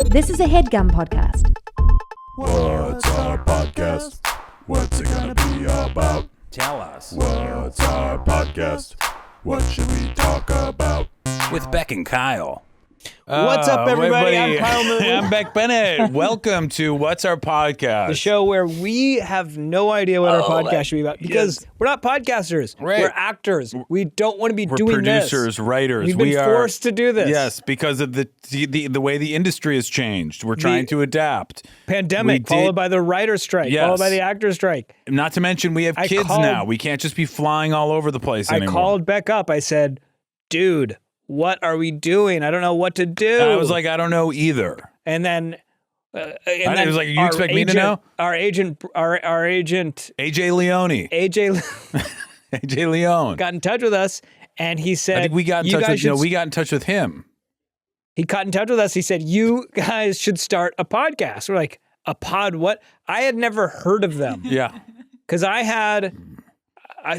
This is a Headgum podcast. What's our podcast? What's it gonna be about? Tell us. What's our podcast? What should we talk about? With Beck and Kyle. What's up, everybody? I'm Kyle Mooney. I'm Beck Bennett. Welcome to What's Our Podcast? The show where we have no idea what our podcast should be about because we're not podcasters. Right. We're actors. We don't want to be doing producers, this. writers. We've been forced to do this. Yes, because of the way the industry has changed. We're trying to adapt. Pandemic, followed by the writer's strike, followed by the actor's strike. Not to mention we have kids now. We can't just be flying all over the place anymore. I called Beck up. I said, dude, what are we doing? I don't know what to do. I was like, I don't know either. And then... it was like, you expect me to know? Our agent, AJ Leone. AJ Leone got in touch with us, and he said, I think we got in touch with we got in touch with him. He got in touch with us. He said, you guys should start a podcast. We're like, a pod what? I had never heard of them. Yeah. Because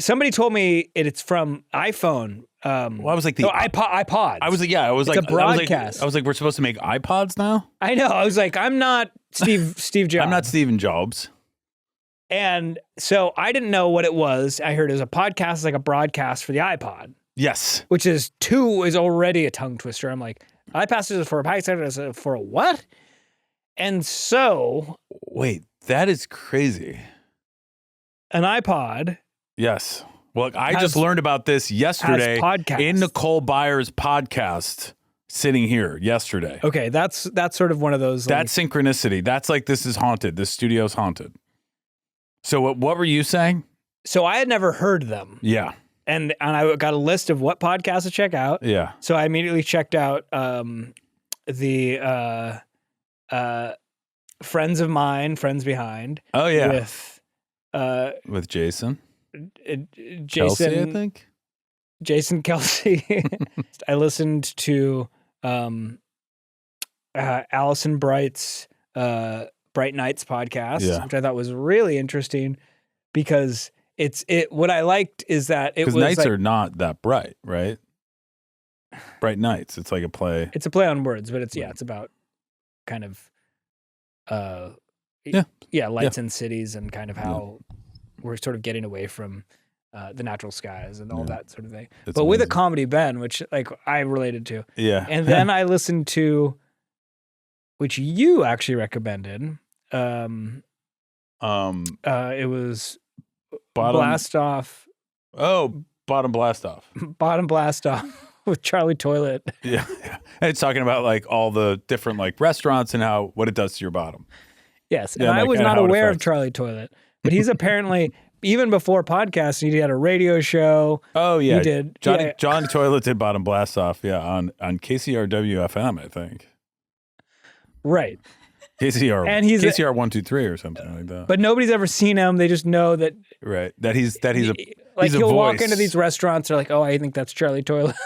somebody told me it's from iPhone. I was like iPods. I was like, yeah, it's a broadcast. I was like, we're supposed to make iPods now? I know. I was like, I'm not Steve Jobs. I'm not Steven Jobs. And so I didn't know what it was. I heard it was a podcast, like a broadcast for the iPod. Yes. Which is already a tongue twister. I'm like, iPod is for a podcast, for a what? And so. Wait, that is crazy. An iPod. Yes. Well, I just learned about this yesterday in Nicole Byer's podcast sitting here yesterday. Okay, that's sort of one of those. That's synchronicity. That's like, this is haunted. This studio's haunted. So what were you saying? So I had never heard them. Yeah. And I got a list of what podcasts to check out. Yeah. So I immediately checked out the Friends of Mine, Friends Behind. Oh, yeah. With Jason. Jason, Kelsey, I think. Jason Kelsey. I listened to Allison Bright's Bright Nights podcast, which I thought was really interesting because what I liked is that it was nights are not that bright, right? Bright Nights. It's like a play. It's a play on words, but it's about kind of lights in cities and kind of how we're sort of getting away from the natural skies and all that sort of thing. But amazing. With a comedy bend, which like I related to. Yeah. And then I listened to, which you actually recommended. It was Blast Off. Oh, Bottom Blast Off. Bottom Blast Off with Charlie Toilet. Yeah. And it's talking about like all the different like restaurants and what it does to your bottom. Yes. And I was not aware of Charlie Toilet. But he's apparently, even before podcasting, he had a radio show. Oh, yeah. He did. John Toilet did Bottom Blast Off, on KCRW FM, I think. Right. KCR 123 or something like that. But nobody's ever seen him. They just know that. Right. That he's he'll walk into these restaurants. They're like, oh, I think that's Charlie Toilet.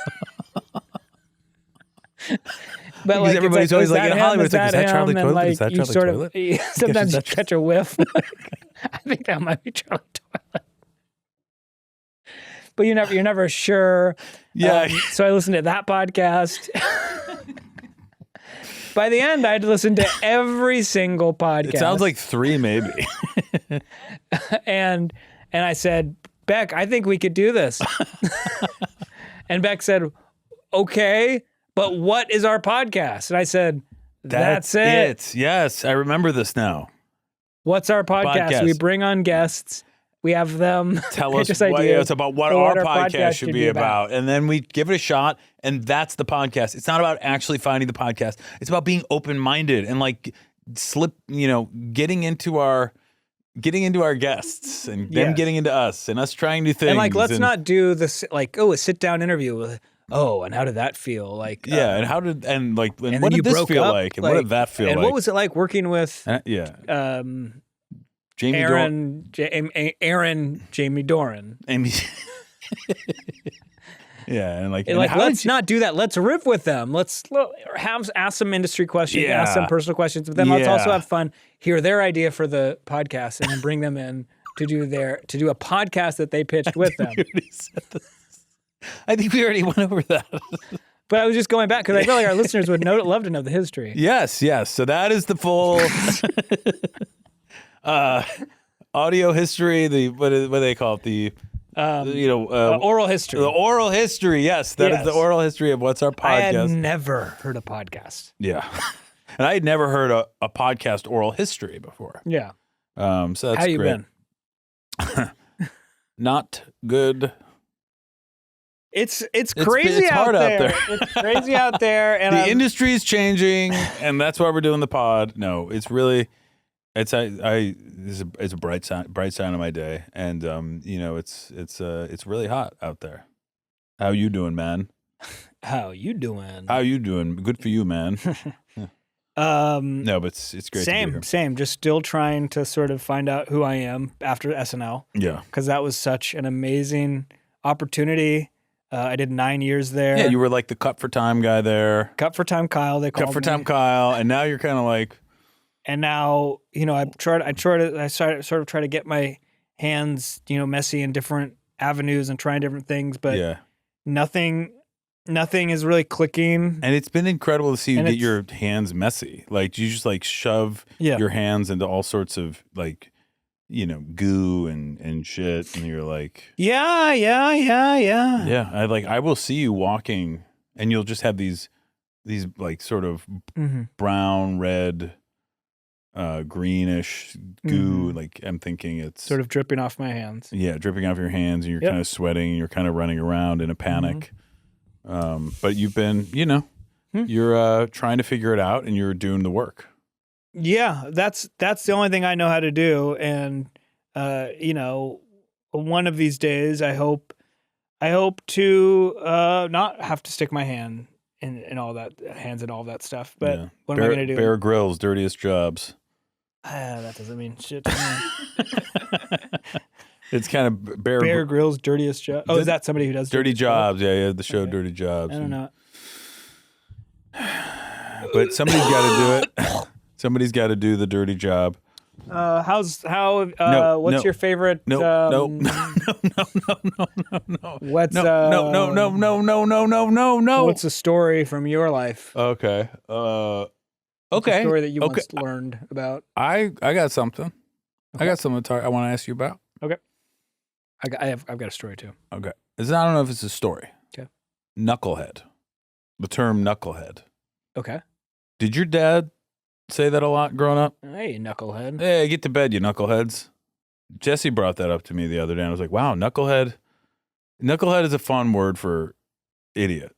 But like, everybody's always like in Hollywood, it's like, is that Charlie Toilet? Like, is that Charlie Toilet? Sometimes you catch a whiff. I think that might be Charlie Toilet. But you're never sure. Yeah. So I listened to that podcast. By the end, I'd listened to every single podcast. It sounds like 3 maybe. and I said, Beck, I think we could do this. And Beck said, okay. But what is our podcast? And I said, that's it. Yes, I remember this now. What's our podcast? We bring on guests. We have them tell us it's about what our podcast should be about. And then we give it a shot, and that's the podcast. It's not about actually finding the podcast. It's about being open-minded and like getting into our guests and them getting into us and us trying new things. And like, let's not do this like, a sit-down interview with and how did that feel? Like, and what did this feel like? And what did that feel like? And what was it like working with Jamie Aaron, Jamie Doran? Amy. Yeah, and let's not do that. Let's riff with them. Let's ask some industry questions, ask some personal questions, but then let's also have fun, hear their idea for the podcast, and then bring them in to do a podcast that they pitched with them. I think we already went over that. But I was just going back because I feel like our listeners would love to know the history. Yes. So that is the full audio history. What do they call it? The oral history. The oral history. Yes, that is the oral history of What's Our Podcast. I had never heard a podcast. Yeah, and I had never heard a podcast oral history before. Yeah. So that's how you great. Been? Not good. It's crazy out there. It's crazy out there, and the industry is changing, and that's why we're doing the pod. No, it's really, it's a bright sign of my day, and it's really hot out there. How you doing, man? How you doing? How you doing? Good for you, man. No, but it's great. Same. Just still trying to sort of find out who I am after SNL. Yeah, because that was such an amazing opportunity. I did 9 years there. Yeah, you were like the cut for time guy there. Cut for time Kyle, they called me. Cut for time Kyle, and now you're kind of like. And now, I sort of try to get my hands, messy in different avenues and trying different things, but nothing is really clicking. And it's been incredible to see you get your hands messy. Like you just like shove your hands into all sorts of like, goo and shit, and you're like, yeah. I will see you walking, and you'll just have these like sort of brown, red, greenish goo. Like I'm thinking it's sort of dripping off my hands. Yeah, dripping off your hands, and you're kind of sweating, and you're kind of running around in a panic. But you've been, you're trying to figure it out, and you're doing the work. Yeah, that's the only thing I know how to do, and one of these days, I hope to not have to stick my hand in all that stuff. But what am I going to do? Bear Grylls, dirtiest jobs. That doesn't mean shit to me. It's kind of Bear Grylls, dirtiest job. Oh, is that somebody who does dirty jobs? Yeah, the show Dirty Jobs. I don't know. But somebody's got to do it. Somebody's got to do the dirty job. What's your favorite? No. What's no. What's a story from your life? Okay. What's a story that you once learned about? I got something. Okay. I got something to talk. I want to ask you about. Okay. I've got a story too. Okay. I don't know if it's a story. Okay. Knucklehead. The term knucklehead. Okay. Did your dad say that a lot growing up? Hey, knucklehead. Hey, get to bed, you knuckleheads. Jesse brought that up to me the other day, and I was like, wow, knucklehead. Knucklehead is a fun word for idiot.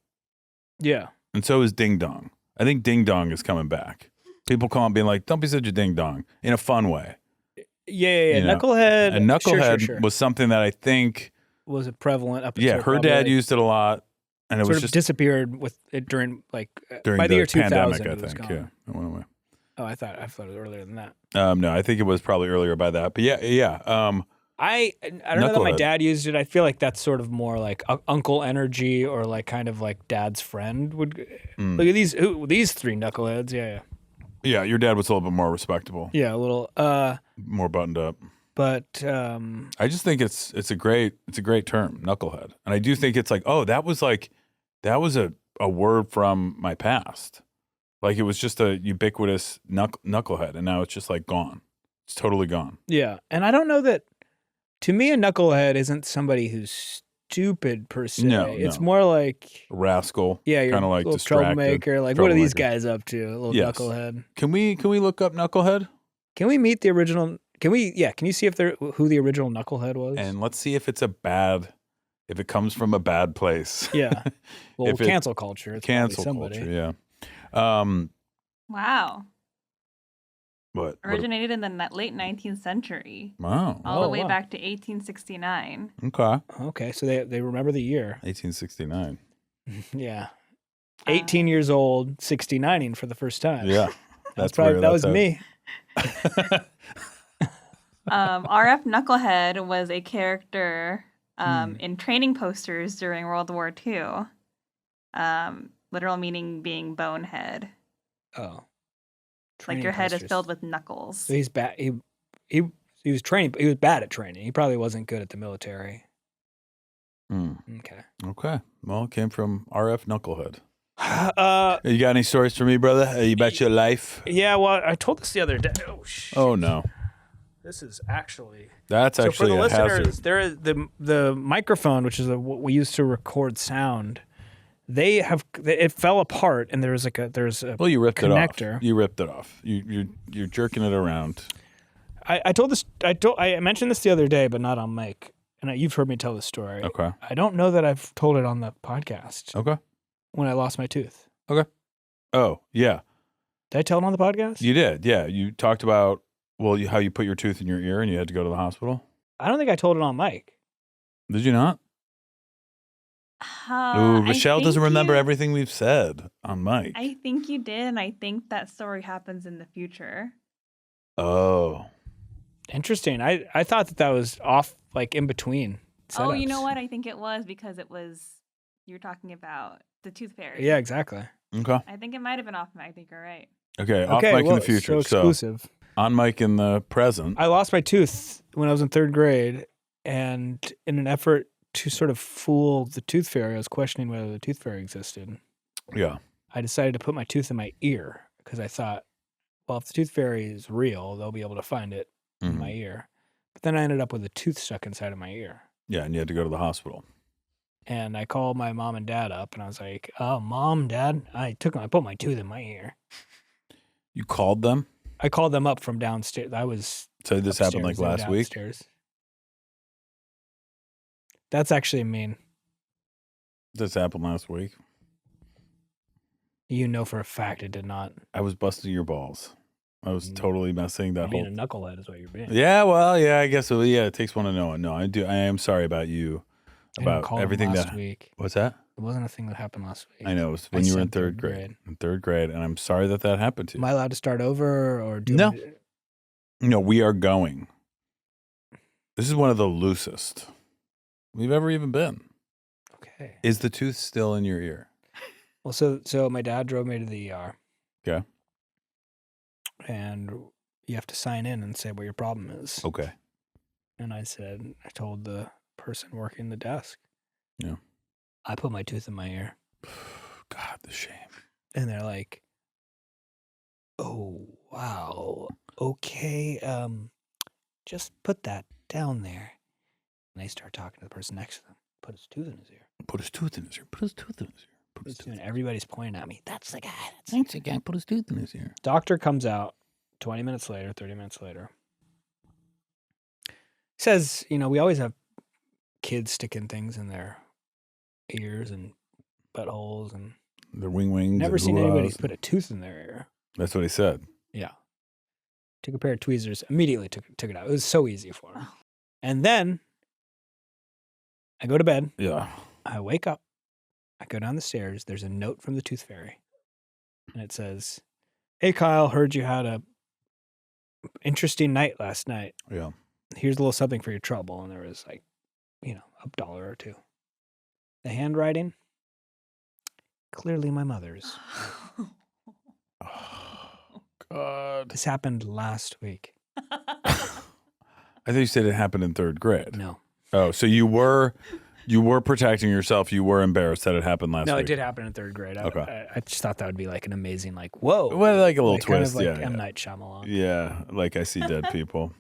Yeah. And so is ding dong. I think ding dong is coming back. People call it being like, don't be such a ding dong, in a fun way. Yeah. Knucklehead. And knucklehead was something that I think was prevalent up until her dad used it a lot. And it sort was of just disappeared with it during by the year 2000. Pandemic, I think. Gone. Yeah, it went away. Oh, I thought it was earlier than that. No, I think it was probably earlier by that. But yeah. I don't know that my dad used it. I feel like that's sort of more like uncle energy, or like kind of like dad's friend would. Look at these three knuckleheads. Yeah. Yeah, your dad was a little bit more respectable. Yeah, a little more buttoned up. But I just think it's a great term, knucklehead. And I do think it's like, oh, that was a word from my past. Like it was just a ubiquitous knucklehead, and now it's just like gone. It's totally gone. Yeah. And I don't know that, to me, a knucklehead isn't somebody who's stupid per se. No. It's more like a rascal. Yeah, you're kind of like a little troublemaker. Like, what are these guys up to? A little knucklehead. Can we look up knucklehead? Can we meet the original? Can you see who the original knucklehead was? And let's see if if it comes from a bad place. Yeah. Well, cancel culture. It's cancel culture, yeah. Wow. What? Originated in the late 19th century. Wow. All the way back to 1869. Okay, so they remember the year. 1869. Yeah. 18 years old, 69ing for the first time. Yeah. That was me. RF Knucklehead was a character in training posters during World War II. Literal meaning being bonehead. Oh. Like your head is filled with knuckles. So he's bad. He was training. He was bad at training. He probably wasn't good at the military. Okay. Well, it came from RF Knucklehead. You got any stories for me, brother? You about your life? Yeah, well, I told this the other day. Oh, shit. Oh, no. This is actually... That's so actually for the a listeners, hazard. there is the microphone, which is what we use to record sound. It fell apart, and there's a Well, you ripped connector. it off. You ripped it off. You're jerking it around. I mentioned this the other day, but not on mic. And you've heard me tell this story. Okay. I don't know that I've told it on the podcast. Okay. When I lost my tooth. Okay. Oh, yeah. Did I tell it on the podcast? You did, yeah. You talked about, how you put your tooth in your ear and you had to go to the hospital. I don't think I told it on mic. Did you not? Richelle doesn't remember everything we've said on mic. I think you did, and I think that story happens in the future. Oh. Interesting. I thought that was off, like in between setups. Oh, you know what? I think it was because you were talking about the tooth fairy. Yeah, exactly. Okay. I think it might have been off mic. I think you're right. Okay, off mic in the future. So exclusive. On mic in the present. I lost my tooth when I was in 3rd grade, and in an effort to sort of fool the tooth fairy, I was questioning whether the tooth fairy existed. Yeah. I decided to put my tooth in my ear because I thought, well, if the tooth fairy is real, they'll be able to find it in my ear. But then I ended up with a tooth stuck inside of my ear. Yeah, and you had to go to the hospital. And I called my mom and dad up, and I was like, "Oh, Mom, Dad, I put my tooth in my ear." You called them? I called them up from downstairs. So this happened like last week? That's actually mean. This happened last week? You know for a fact it did not. I was busting your balls. I was totally messing that being a knucklehead is what you're being. Yeah, well, yeah, I guess so. Yeah, it takes one to know it. No, I do. I am sorry about you. About everything last week. What's that? It wasn't a thing that happened last week. I know. It was when you were in 3rd grade. In 3rd grade, and I'm sorry that happened to you. Am I allowed to start over or do No. No, we are going. This is one of the loosest we've ever even been. Okay. Is the tooth still in your ear? Well, so my dad drove me to the ER. Yeah. And you have to sign in and say what your problem is. Okay. And I told the person working the desk. Yeah. I put my tooth in my ear. God, the shame. And they're like, "Oh, wow. Okay. Just put that down there." And they start talking to the person next to them. Put his tooth in his ear. Put his tooth in his ear. Put his tooth in his ear. Put his tooth in his ear. Everybody's pointing at me. That's the guy. That's the guy. Put his tooth in his ear. Doctor comes out 20 minutes later, 30 minutes later. Says, we always have kids sticking things in their ears and buttholes and their wings. Never seen anybody put a tooth in their ear. That's what he said. Yeah. Took a pair of tweezers, immediately took it out. It was so easy for him. And then I go to bed. Yeah. I wake up. I go down the stairs. There's a note from the tooth fairy. And it says, "Hey, Kyle, heard you had a interesting night last night. Yeah. Here's a little something for your trouble." And there was like, $1 or $2. The handwriting, clearly my mother's. Oh, God. This happened last week. I thought you said it happened in 3rd grade. No. Oh, so you were protecting yourself. You were embarrassed that it happened last week. No, it did happen in 3rd grade. Okay. I just thought that would be like an amazing, like, whoa. Well, like a little twist. Kind of like yeah. M. Night Shyamalan. Yeah. Like I See Dead People.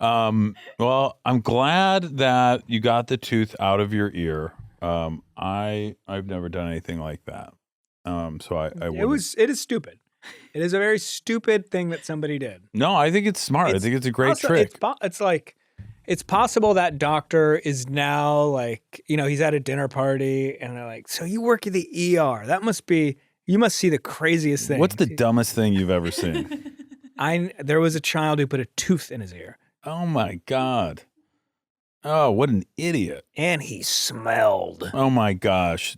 Well, I'm glad that you got the tooth out of your ear. I've never done anything like that. So I wouldn't. It is stupid. It is a very stupid thing that somebody did. No, I think it's smart. I think it's a great trick. It's like, it's possible that doctor is now like, he's at a dinner party and they're like, "So you work at the ER. You must see the craziest thing." What's the dumbest thing you've ever seen? There was a child who put a tooth in his ear. Oh my God. Oh, what an idiot. And he smelled. Oh my gosh.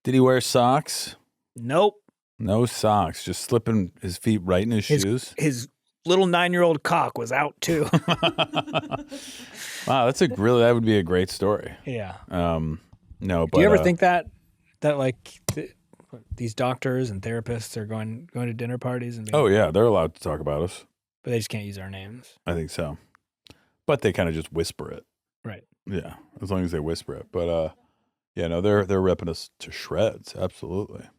Did he wear socks? Nope. No socks, just slipping his feet right in his shoes. His little 9-year-old cock was out too. Wow, that would be a great story. Yeah. No, but do you ever think that like these doctors and therapists are going to dinner parties and oh yeah, they're allowed to talk about us, but they just can't use our names? I think so, but they kind of just whisper it. Right. Yeah, as long as they whisper it. But yeah, no, they're ripping us to shreds. Absolutely.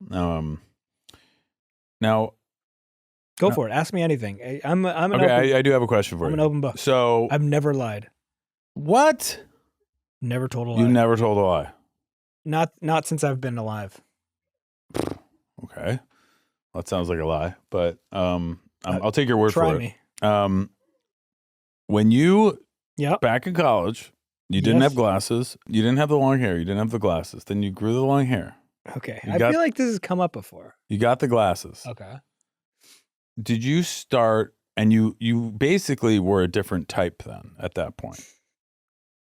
Now, go for it. Ask me anything. I'm an okay. I do have a question for you. I'm an open book. So I've never lied. What? Never told a lie. You never told a lie. Not since I've been alive. Okay, that sounds like a lie, but I'll take your word for it. Try me. When you Yep. back in college, you didn't have glasses. You didn't have the long hair. You didn't have the glasses. Then you grew the long hair. Okay. I feel like this has come up before. You got the glasses. Okay. Did you start, and you basically were a different type then at that point,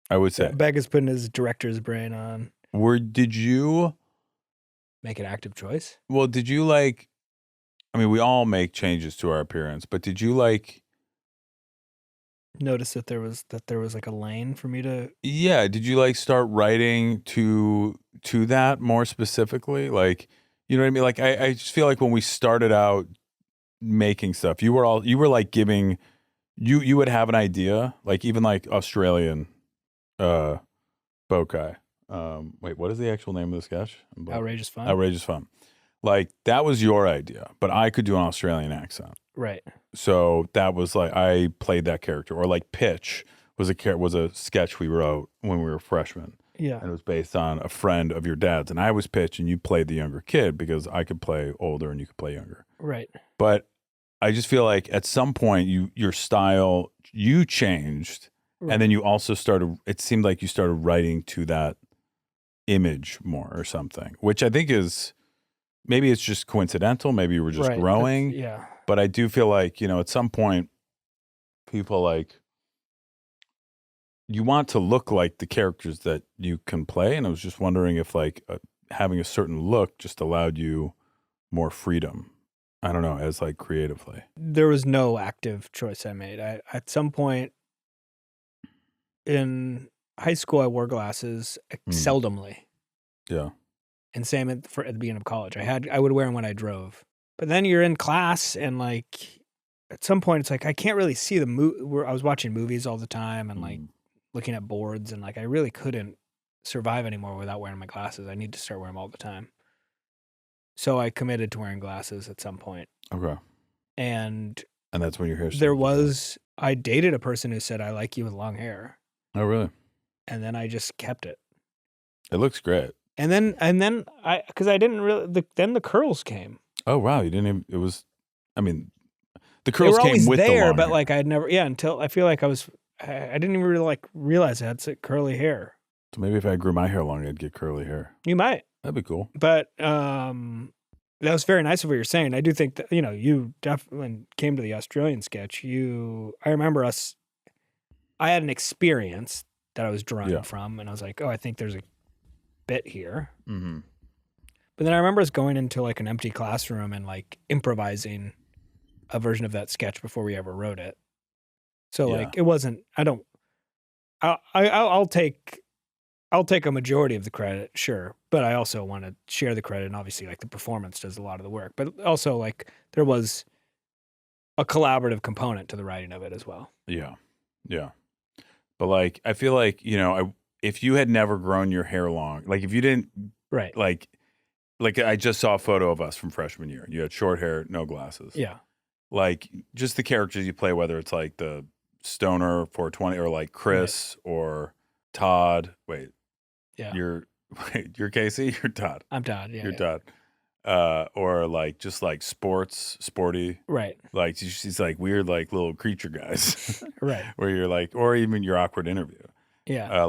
I would say. Beck is putting his director's brain on. Did you make an active choice? Well, did you like, I mean, we all make changes to our appearance, but did you like notice that there was like a lane for me to? Yeah. Did you like start writing to that more specifically? Like, you know what I mean? Like, I just feel like when we started out making stuff, you were like giving, you would have an idea, like even like Australian bokeh. Wait, what is the actual name of the sketch? Outrageous Fun. Outrageous Fun. Like, that was your idea, but I could do an Australian accent. Right. So that was like, I played that character. Or like Pitch was a sketch we wrote when we were freshmen. Yeah. And it was based on a friend of your dad's. And I was Pitch and you played the younger kid because I could play older and you could play younger. Right. But I just feel like at some point your style, you changed. Right. And then you also it seemed like you started writing to that image more or something, which I think is, maybe it's just coincidental. Maybe you were just growing. Yeah. But I do feel like, at some point, people like, you want to look like the characters that you can play. And I was just wondering if like having a certain look just allowed you more freedom. I don't know, as like creatively. There was no active choice I made. At some point in high school, I wore glasses seldomly. Yeah. And same at the beginning of college. I would wear them when I drove. But then you're in class and like at some point it's like I can't really see I was watching movies all the time and like looking at boards and like I really couldn't survive anymore without wearing my glasses. I need to start wearing them all the time. So I committed to wearing glasses at some point. Okay. And that's when your hair started. I dated a person who said, I like you with long hair. Oh, really? And then I just kept it. It looks great. And then because I didn't really, then the curls came. Oh, wow. You didn't even, the curls came with there, the long but hair. like I'd never, until I feel like I didn't even really like realize I had such curly hair. So maybe if I grew my hair long, I'd get curly hair. You might. That'd be cool. But that was very nice of what you're saying. I do think that, you definitely came to the Australian sketch. I remember I had an experience that I was drawing from, and I was like, oh, I think there's a bit here. Mm-hmm. But then I remember us going into like an empty classroom and like improvising a version of that sketch before we ever wrote it. So like it wasn't. I'll take a majority of the credit, sure, but I also want to share the credit, and obviously like the performance does a lot of the work. But also like there was a collaborative component to the writing of it as well. Yeah, yeah. But like I feel like if you had never grown your hair long, like if you didn't, right, like I just saw a photo of us from freshman year. You had short hair, no glasses. Yeah. Like just the characters you play, whether it's like the stoner 420 or like Chris or Todd. Wait. Yeah. You're Casey? You're Todd. I'm Todd. Yeah. You're Todd. Or like just like sporty. Right. Like she's like weird, like little creature guys. Right. Where you're like, or even your awkward interview. Yeah.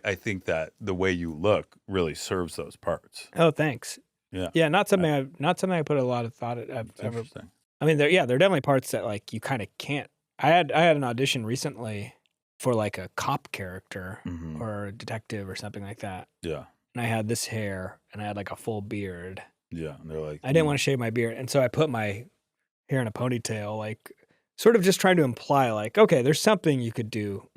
I think that the way you look really serves those parts. Oh, thanks. Yeah. Yeah. Not something I put a lot of thought at. Interesting. I mean, there are definitely parts that like you kind of can't. I had an audition recently for like a cop character or a detective or something like that. Yeah. And I had this hair and I had like a full beard. Yeah. And they're like, I didn't want to shave my beard. And so I put my hair in a ponytail, like sort of just trying to imply like, okay, there's something you could do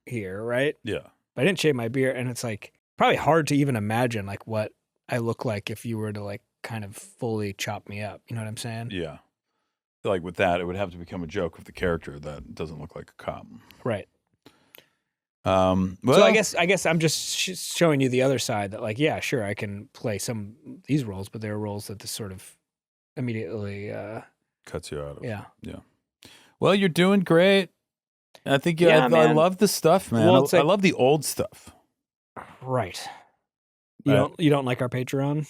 here. Right. Yeah. But I didn't shave my beard. And it's like probably hard to even imagine like what I look like if you were to like kind of fully chop me up. You know what I'm saying? Yeah. I feel like with that, it would have to become a joke with the character that doesn't look like a cop. Right. Well, so I guess I'm just showing you the other side that like, yeah, sure, I can play these roles, but there are roles that this sort of immediately cuts you out of. Yeah. Well, you're doing great. I think I love the stuff, man. Well, I love the old stuff. Right. You don't like our Patreon?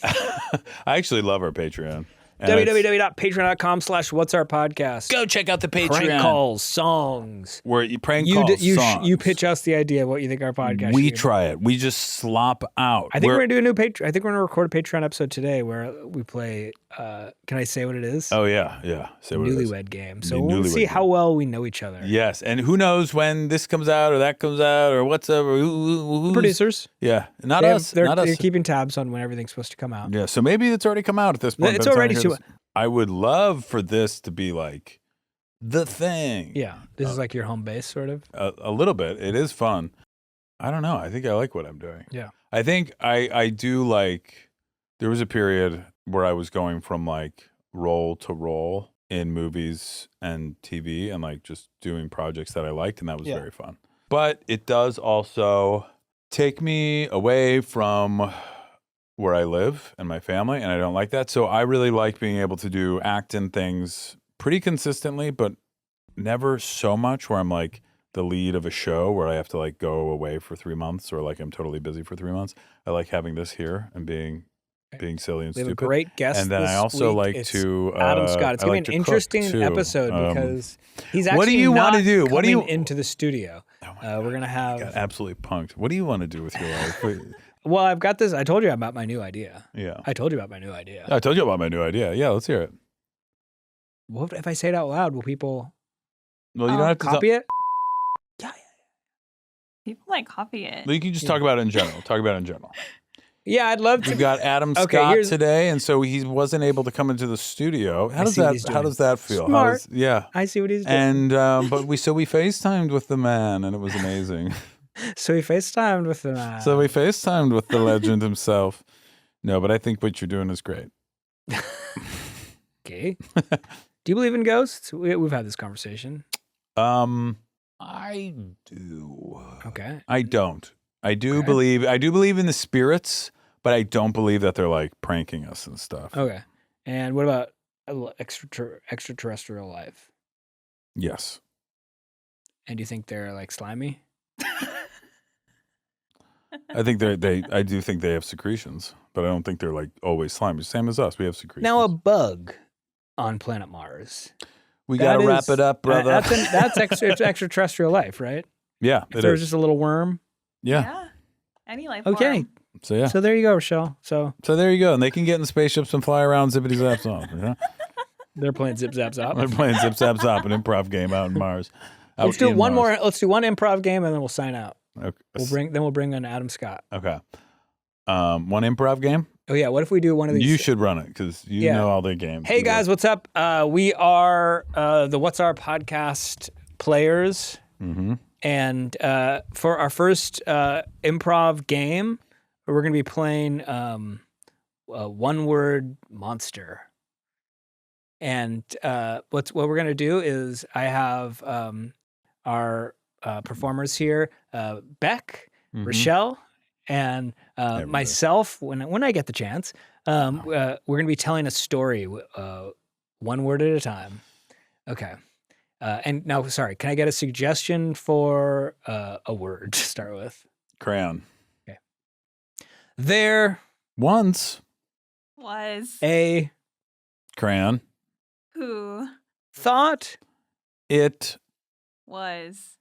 I actually love our Patreon. www.patreon.com/what'sourpodcast. Go check out the Patreon. Prank calls, songs. Where you prank calls, songs. You pitch us the idea of what you think our podcast We should be. try it. We just slop out. I think we're going to do a new Patreon. I think we're going to record a Patreon episode today where we play, can I say what it is? Oh, yeah. Say what it is. Newlywed game. So we'll see how well we know each other. Yes. And who knows when this comes out or that comes out or whatsoever. Producers. Yeah. Not us. They're keeping tabs on when everything's supposed to come out. Yeah. So maybe it's already come out at this point. It's already I would love for this to be like the thing. Yeah. This is like your home base, sort of. A little bit. It is fun. I don't know. I think I like what I'm doing. Yeah. I think I do like, there was a period where I was going from like role to role in movies and TV and like just doing projects that I liked, and that was very fun. But it does also take me away from where I live and my family, and I don't like that. So I really like being able to act in things pretty consistently, but never so much where I'm like the lead of a show where I have to like go away for 3 months or like I'm totally busy for 3 months. I like having this here and being silly and we stupid. have a great guest. And then this I also week. like it's to Adam Scott. It's going to be an interesting episode because he's actually what do you not want to do? What do you into the studio? We're gonna have got absolutely punked. What do you want to do with your life? Well, I've got this. I told you about my new idea. Yeah. I told you about my new idea. I told you about my new idea. Yeah, let's hear it. What if I say it out loud? Will people Well, you don't have to copy it? Yeah. People might copy it. Well, you can just talk about it in general. Talk about it in general. Yeah, I'd love to. We've got Adam Scott today, and so he wasn't able to come into the studio. How does that feel? Smart. Yeah. I see what he's doing. And but we FaceTimed with the man, and it was amazing. So we FaceTimed with the man. So we FaceTimed with the legend himself. No, but I think what you're doing is great. Okay. Do you believe in ghosts? We've had this conversation. I do. Okay. I don't. I do believe in the spirits, but I don't believe that they're like pranking us and stuff. Okay. And what about extraterrestrial life? Yes. And do you think they're like slimy? I think I do think they have secretions, but I don't think they're like always slimy. Same as us. We have secretions. Now a bug on planet Mars. We got to wrap it up, brother. That's extraterrestrial life, right? Yeah. If there was just a little worm. Yeah. Any life Okay. form. So yeah. So there you go, Richelle. So there you go. And they can get in spaceships and fly around zippity zaps off. You know? They're playing zip zap zop. They're playing zip zap zop, an improv game out in Mars. Let's do one more. Let's do one improv game and then we'll sign out. Okay. We'll bring in Adam Scott. Okay. One improv game? Oh yeah. What if we do one of these? You should run it because you know all the games. Hey guys, what's up? We are the What's Our Podcast players. Mm-hmm. And for our first improv game, we're going to be playing a one-word monster. And what we're going to do is I have our performers here, Beck, Richelle, and myself. When I get the chance, we're going to be telling a story, one word at a time. Okay. And now, sorry, can I get a suggestion for a word to start with? Crayon. Okay. There once was a crayon who thought it was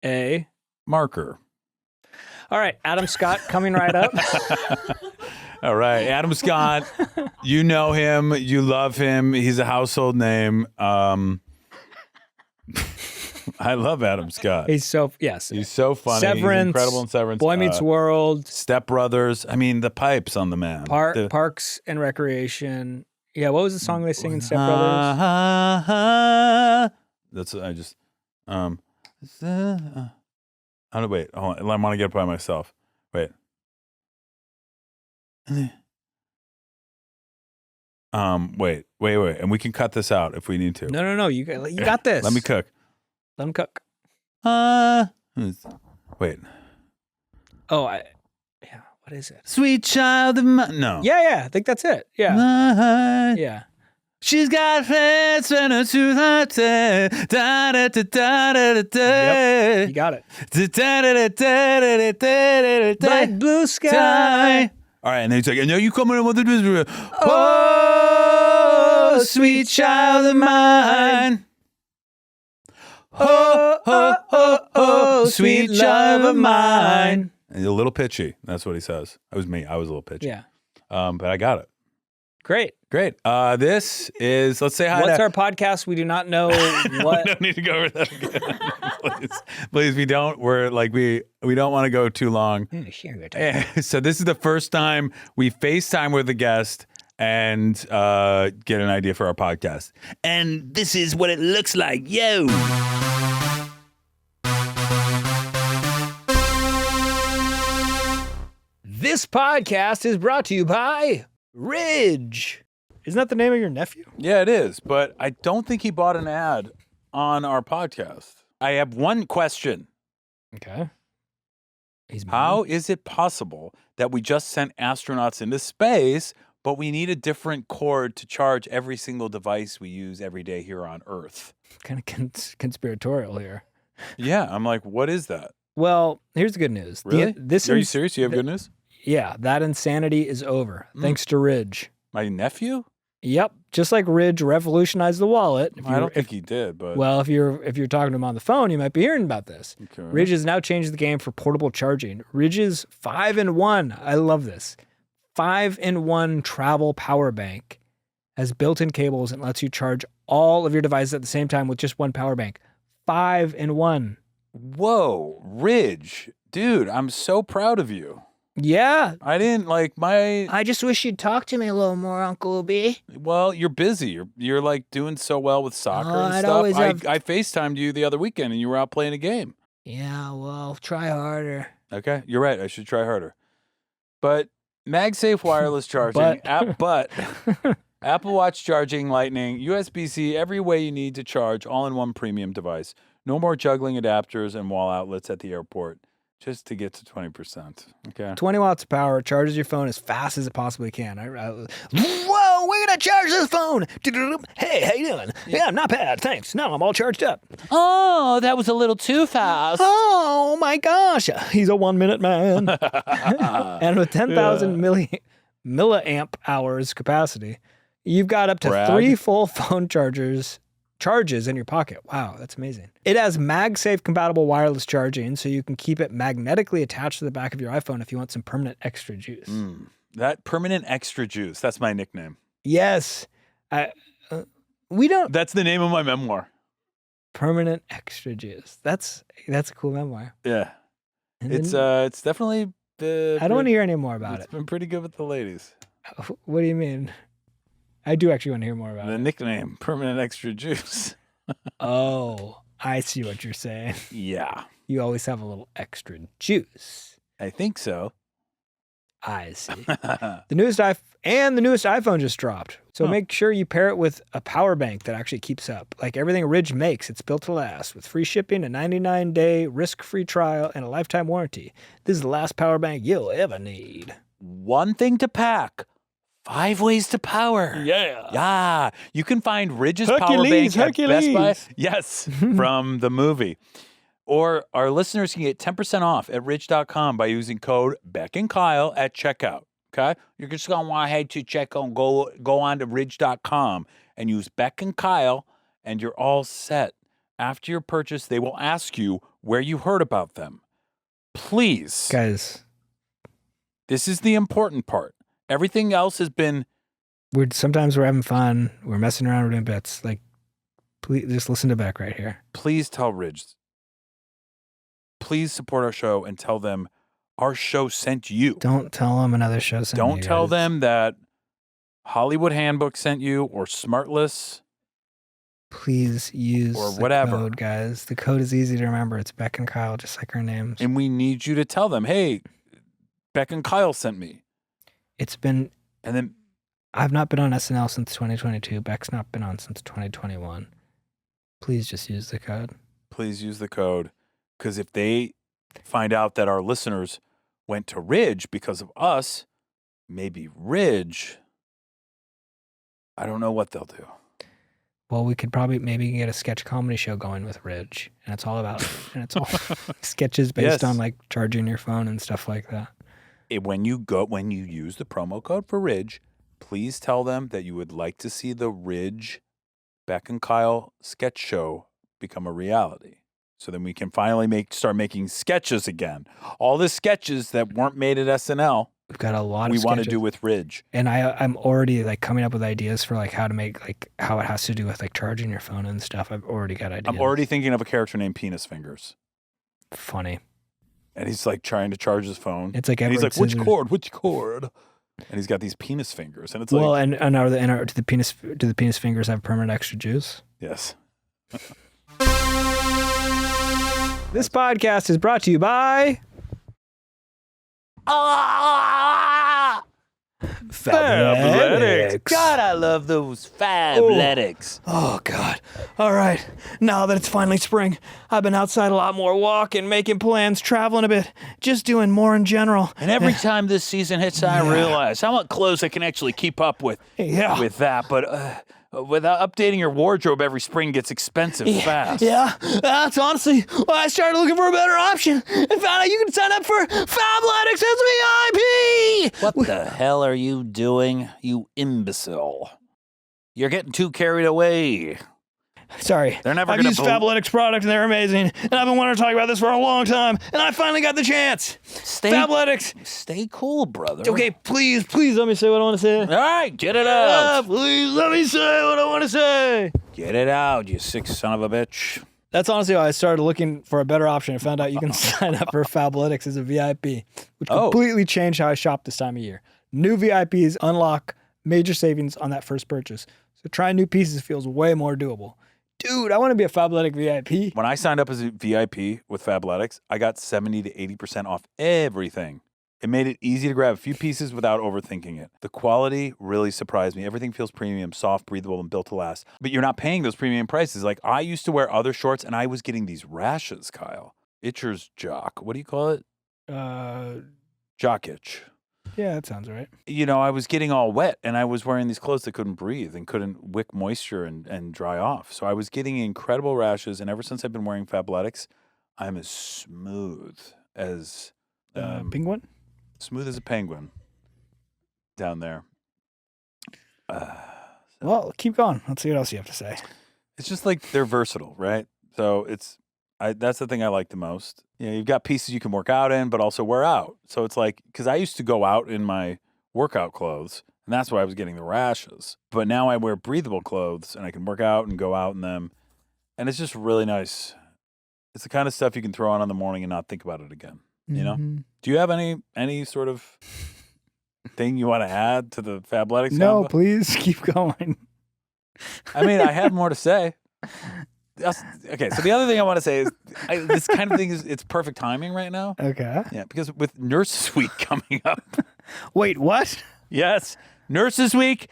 a marker. All right, Adam Scott coming right up. All right, Adam Scott, you know him, you love him, he's a household name. I love Adam Scott. He's so funny. Severance, he's incredible in Severance. Boy Meets World, Step Brothers. I mean, the pipes on the man. Parks and Recreation. Yeah, what was the song they sing in Step Brothers? That's I just. Wait. Hold on. I want to get it by myself. Wait. Wait, and we can cut this out if we need to. No. You got this. Let me cook. Let him cook. Wait. Oh, yeah. What is it? Sweet child of mine. No. Yeah. I think that's it. Yeah. Mine. Yeah. She's got friends and a truth heart. Da da da da da da. Yep. You got it. Bright blue sky. All right, and then he's like, and now you coming in with the oh, sweet child of mine. Oh, sweet child of mine. And a little pitchy. That's what he says. That was me. I was a little pitchy. Yeah. But I got it. Great. This is, let's say hi. What's our podcast? We do not know what. We don't need to go over that again. Please, we don't. We're like, we don't want to go too long. So this is the first time we FaceTime with a guest and get an idea for our podcast. And this is what it looks like. Yo. This podcast is brought to you by Ridge. Isn't that the name of your nephew? Yeah, it is. But I don't think he bought an ad on our podcast. I have one question. Okay. How is it possible that we just sent astronauts into space, but we need a different cord to charge every single device we use every day here on Earth? Kind of conspiratorial here. Yeah, I'm like, what is that? Well, here's the good news. Really? Are you serious? You have good news? Yeah, that insanity is over, thanks to Ridge. My nephew? Yep, just like Ridge revolutionized the wallet. I don't think he did, but well, if you're talking to him on the phone, you might be hearing about this. Okay. Ridge has now changed the game for portable charging. Ridge's 5-in-1, I love this, 5-in-1 travel power bank has built-in cables and lets you charge all of your devices at the same time with just one power bank. 5-in-1. Whoa, Ridge, dude, I'm so proud of you. Yeah. I didn't I just wish you'd talk to me a little more, Uncle B. Well, you're busy. You're like doing so well with soccer and I'd stuff. always have- I FaceTimed you the other weekend and you were out playing a game. Yeah, well, try harder. Okay, you're right. I should try harder. But MagSafe wireless charging, but Apple Watch charging, Lightning, USB-C, every way you need to charge, all in one premium device. No more juggling adapters and wall outlets at the airport. Just to get to 20%. Okay. 20 watts of power, charges your phone as fast as it possibly can. Whoa, we're going to charge this phone. Hey, how you doing? Yeah, not bad, thanks. Now I'm all charged up. Oh, that was a little too fast. Oh, my gosh. He's a 1-minute man. And with 10,000 milliamp hours capacity, you've got up to 3 full phone charges charges in your pocket. Wow, that's amazing. It has MagSafe compatible wireless charging, so you can keep it magnetically attached to the back of your iPhone if you want some permanent extra juice. That permanent extra juice, that's my nickname. Yes. We don't... That's the name of my memoir. Permanent extra juice. That's a cool memoir. Yeah. And it's definitely... I don't want to hear any more about it. It's been pretty good with the ladies. What do you mean? I do actually want to hear more about it. The nickname, permanent extra juice. Oh, I see what you're saying. Yeah. You always have a little extra juice. I think so. I see. The newest iPhone just dropped. So make sure you pair it with a power bank that actually keeps up. Like everything Ridge makes, it's built to last with free shipping, a 99-day risk-free trial, and a lifetime warranty. This is the last power bank you'll ever need. One thing to pack. 5 ways to power. Yeah. Yeah. You can find Ridge's power bank at Best Buy. Yes, from the movie. Or our listeners can get 10% off at ridge.com by using code Beck and Kyle at checkout. Okay? You're just going to want to head to go on to ridge.com and use Beck and Kyle, and you're all set. After your purchase, they will ask you where you heard about them. Please. Guys. This is the important part. Everything else has been... Sometimes we're having fun. We're messing around with doing bits. Like, please just listen to Beck right here. Please tell Ridge. Please support our show and tell them our show sent you. Don't tell them another show sent you. Don't tell them that Hollywood Handbook sent you or Smartless. Please use or whatever. The code, guys. The code is easy to remember. It's Beck and Kyle, just like our names. And we need you to tell them, hey, Beck and Kyle sent me. It's been... And then... I've not been on SNL since 2022. Beck's not been on since 2021. Please just use the code. Please use the code. Because if they find out that our listeners went to Ridge because of us, maybe Ridge, I don't know what they'll do. Well, we could probably maybe get a sketch comedy show going with Ridge, and it's all about sketches based on like charging your phone and stuff like that. When you use the promo code for Ridge, please tell them that you would like to see the Ridge Beck and Kyle sketch show become a reality. So then we can finally start making sketches again. All the sketches that weren't made at SNL. We've got a lot of we want to do with Ridge. And I'm already like coming up with ideas for like how to make like how it has to do with like charging your phone and stuff. I've already got ideas. I'm already thinking of a character named Penis Fingers. Funny. And he's like trying to charge his phone. It's like he's like, which cord? And he's got these penis fingers. And it's like, well, and do the penis fingers have permanent extra juice? Yes. This podcast is brought to you by Fabletics. God, I love those Fabletics. Oh, God. All right. Now that it's finally spring, I've been outside a lot more walking, making plans, traveling a bit, just doing more in general. And every time this season hits, I realize how much clothes I can actually keep up with that. But without updating your wardrobe every spring gets expensive fast. Yeah, that's honestly why I started looking for a better option and found out you can sign up for Fabletics as VIP. What the hell are you doing, you imbecile? You're getting too carried away. Sorry. They're never I've used Fabletics product and they're amazing. And I've been wanting to talk about this for a long time. And I finally got the chance. Fabletics. Stay cool, brother. Okay, please let me say what I want to say. All right, get it out. Please let me say what I want to say. Get it out, you sick son of a bitch. That's honestly why I started looking for a better option and found out you can sign up for Fabletics as a VIP, which completely changed how I shop this time of year. New VIPs unlock major savings on that first purchase. So trying new pieces feels way more doable. Dude, I want to be a Fabletic VIP. When I signed up as a VIP with Fabletics, I got 70 to 80% off everything. It made it easy to grab a few pieces without overthinking it. The quality really surprised me. Everything feels premium, soft, breathable, and built to last. But you're not paying those premium prices. Like, I used to wear other shorts, and I was getting these rashes, Kyle. Itcher's jock. What do you call it? Jock itch. Yeah, that sounds right. You know, I was getting all wet, and I was wearing these clothes that couldn't breathe and couldn't wick moisture and dry off. So I was getting incredible rashes, and ever since I've been wearing Fabletics, I'm as smooth as... penguin? Smooth as a penguin down there. Well, keep going. Let's see what else you have to say. It's just like they're versatile, right? So that's the thing I like the most. You know, you've got pieces you can work out in, but also wear out. So it's like, because I used to go out in my workout clothes, and that's why I was getting the rashes. But now I wear breathable clothes, and I can work out and go out in them. And it's just really nice. It's the kind of stuff you can throw on in the morning and not think about it again. You know? Do you have any sort of thing you want to add to the Fabletics? No, please keep going. I mean, I have more to say. Okay, so the other thing I want to say is this kind of thing it's perfect timing right now. Okay. Yeah, because with Nurses Week coming up. Wait, what? Yes, Nurses Week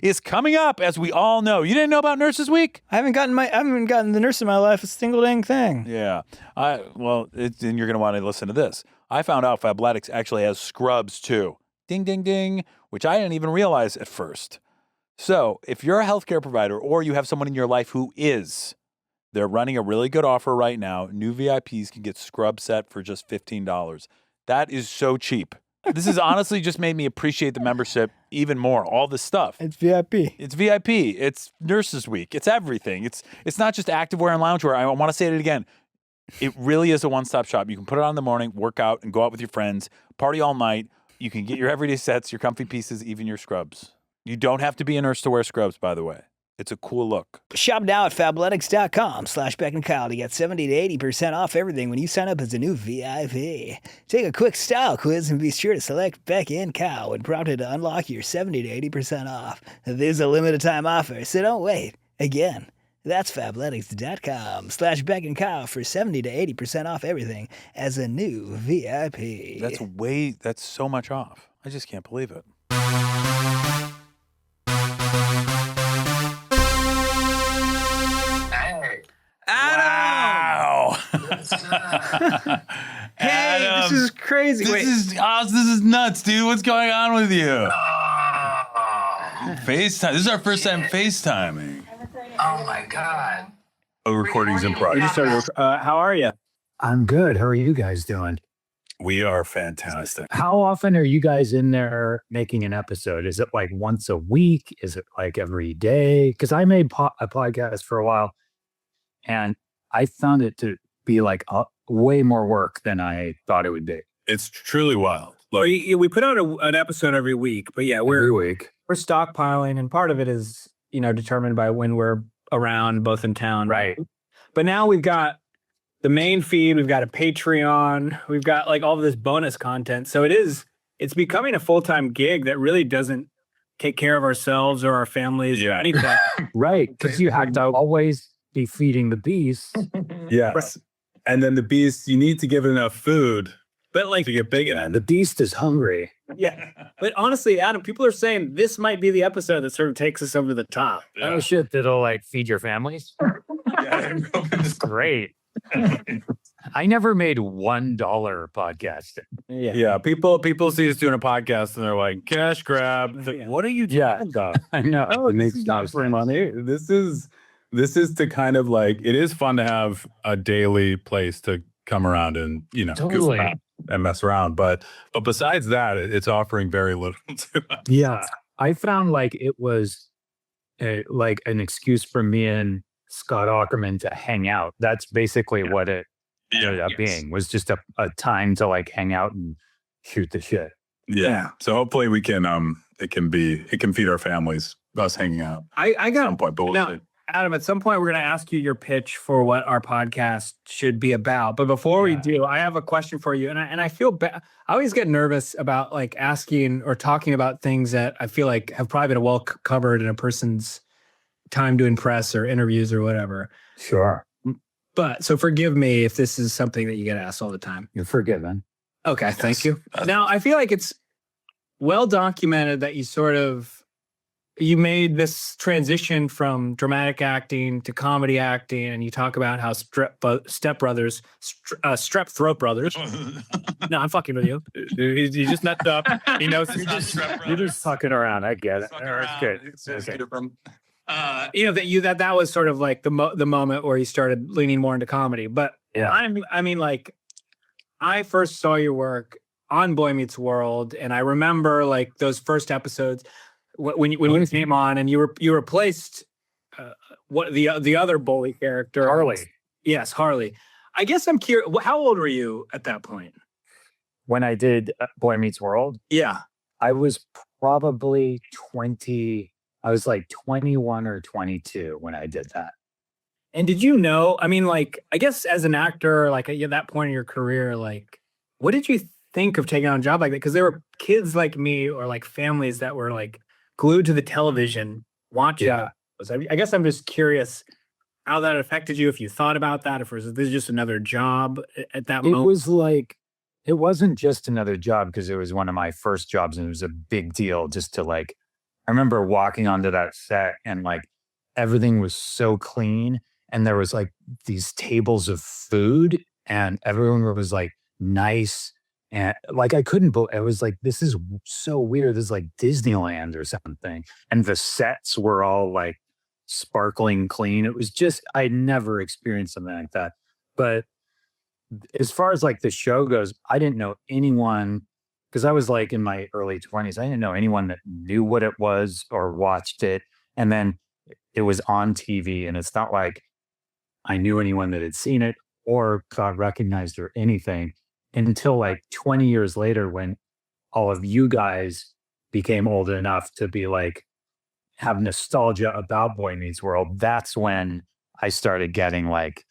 is coming up, as we all know. You didn't know about Nurses Week? I haven't gotten the nurse in my life a single dang thing. Yeah. Then you're going to want to listen to this. I found out Fabletics actually has scrubs too. Ding, ding, ding, which I didn't even realize at first. So if you're a healthcare provider or you have someone in your life who is, they're running a really good offer right now. New VIPs can get scrub set for just $15. That is so cheap. This has honestly just made me appreciate the membership even more. All this stuff. It's VIP. It's VIP. It's Nurses Week. It's everything. It's not just activewear and loungewear. I want to say it again. It really is a one-stop shop. You can put it on in the morning, work out, and go out with your friends, party all night. You can get your everyday sets, your comfy pieces, even your scrubs. You don't have to be a nurse to wear scrubs, by the way. It's a cool look. Shop now at Fabletics.com/Beck and Kyle to get 70 to 80% off everything when you sign up as a new VIP. Take a quick style quiz and be sure to select Beck and Kyle when prompted to unlock your 70 to 80% off. This is a limited time offer, so don't wait. Again, that's Fabletics.com/Beck and Kyle for 70 to 80% off everything as a new VIP. That's so much off. I just can't believe it. Wow. Hey, this is crazy. This is nuts, dude. What's going on with you? FaceTime. This is our first time FaceTiming. Oh my God. Oh, recording's in progress. How are you? I'm good. How are you guys doing? We are fantastic. How often are you guys in there making an episode? Is it like once a week? Is it like every day? Because I made a podcast for a while and I found it to be like way more work than I thought it would be. It's truly wild. Look, we put out an episode every week, but yeah, Every week. We're stockpiling, and part of it is, determined by when we're around, both in town. Right. But now we've got the main feed, we've got a Patreon, we've got like all of this bonus content. So it's becoming a full-time gig that really doesn't take care of ourselves or our families or anything. Right. Because you have to always be feeding the beast. Yes. Right. And then the beast, you need to give it enough food. But like to get big enough. The beast is hungry. Yeah. But honestly, Adam, people are saying this might be the episode that sort of takes us over the top. Yeah. Oh shit, that'll like feed your families? Yeah, that's great. I never made $1 podcast. Yeah. People see us doing a podcast and they're like, cash grab. What are you doing? I know. Oh, it makes for money. This is to kind of like, it is fun to have a daily place to come around and, totally. And mess around. But besides that, it's offering very little to us. Yeah. I found like it was like an excuse for me and Scott Ackerman to hang out. That's basically what it ended up being, was just a time to like hang out and shoot the shit. Yeah. So hopefully we can it can feed our families, us hanging out. I got at some point, but we'll see. Adam, at some point, we're going to ask you your pitch for what our podcast should be about. But before we do, I have a question for you. And I feel bad. I always get nervous about like asking or talking about things that I feel like have probably been well covered in a person's time doing press or interviews or whatever. Sure. But so forgive me if this is something that you get asked all the time. You're forgiven. Okay, thank you. Now, I feel like it's well documented that you made this transition from dramatic acting to comedy acting, and you talk about how Strep Throat Brothers. No, I'm fucking with you. He just nutted up. He knows You're just fucking around. I get it. It's good. That was sort of like the moment where you started leaning more into comedy. But yeah, I mean, like, I first saw your work on Boy Meets World, and I remember like those first episodes. When you came on and you replaced what the other bully character, Harley. Yes, Harley. I guess I'm curious. How old were you at that point? When I did Boy Meets World? Yeah, I was probably 20. I was like 21 or 22 when I did that. And did you know? I mean, like, I guess as an actor, like at that point in your career, like, what did you think of taking on a job like that? Because there were kids like me or like families that were like glued to the television watching. Yeah. I guess I'm just curious how that affected you, if you thought about that, if this is just another job at that moment. It was like, it wasn't just another job because it was one of my first jobs and it was a big deal just to like, I remember walking onto that set and like everything was so clean and there was like these tables of food and everyone was like nice. And like, I couldn't believe it. Was like, this is so weird. This is like Disneyland or something. And the sets were all like sparkling clean. It was just, I'd never experienced something like that. But as far as like the show goes, I didn't know anyone, because I was like in my early 20s. I didn't know anyone that knew what it was or watched it. And then it was on TV. And it's not like I knew anyone that had seen it or got recognized or anything. Until like 20 years later, when all of you guys became old enough to be like, have nostalgia about Boy Meets World, that's when I started getting like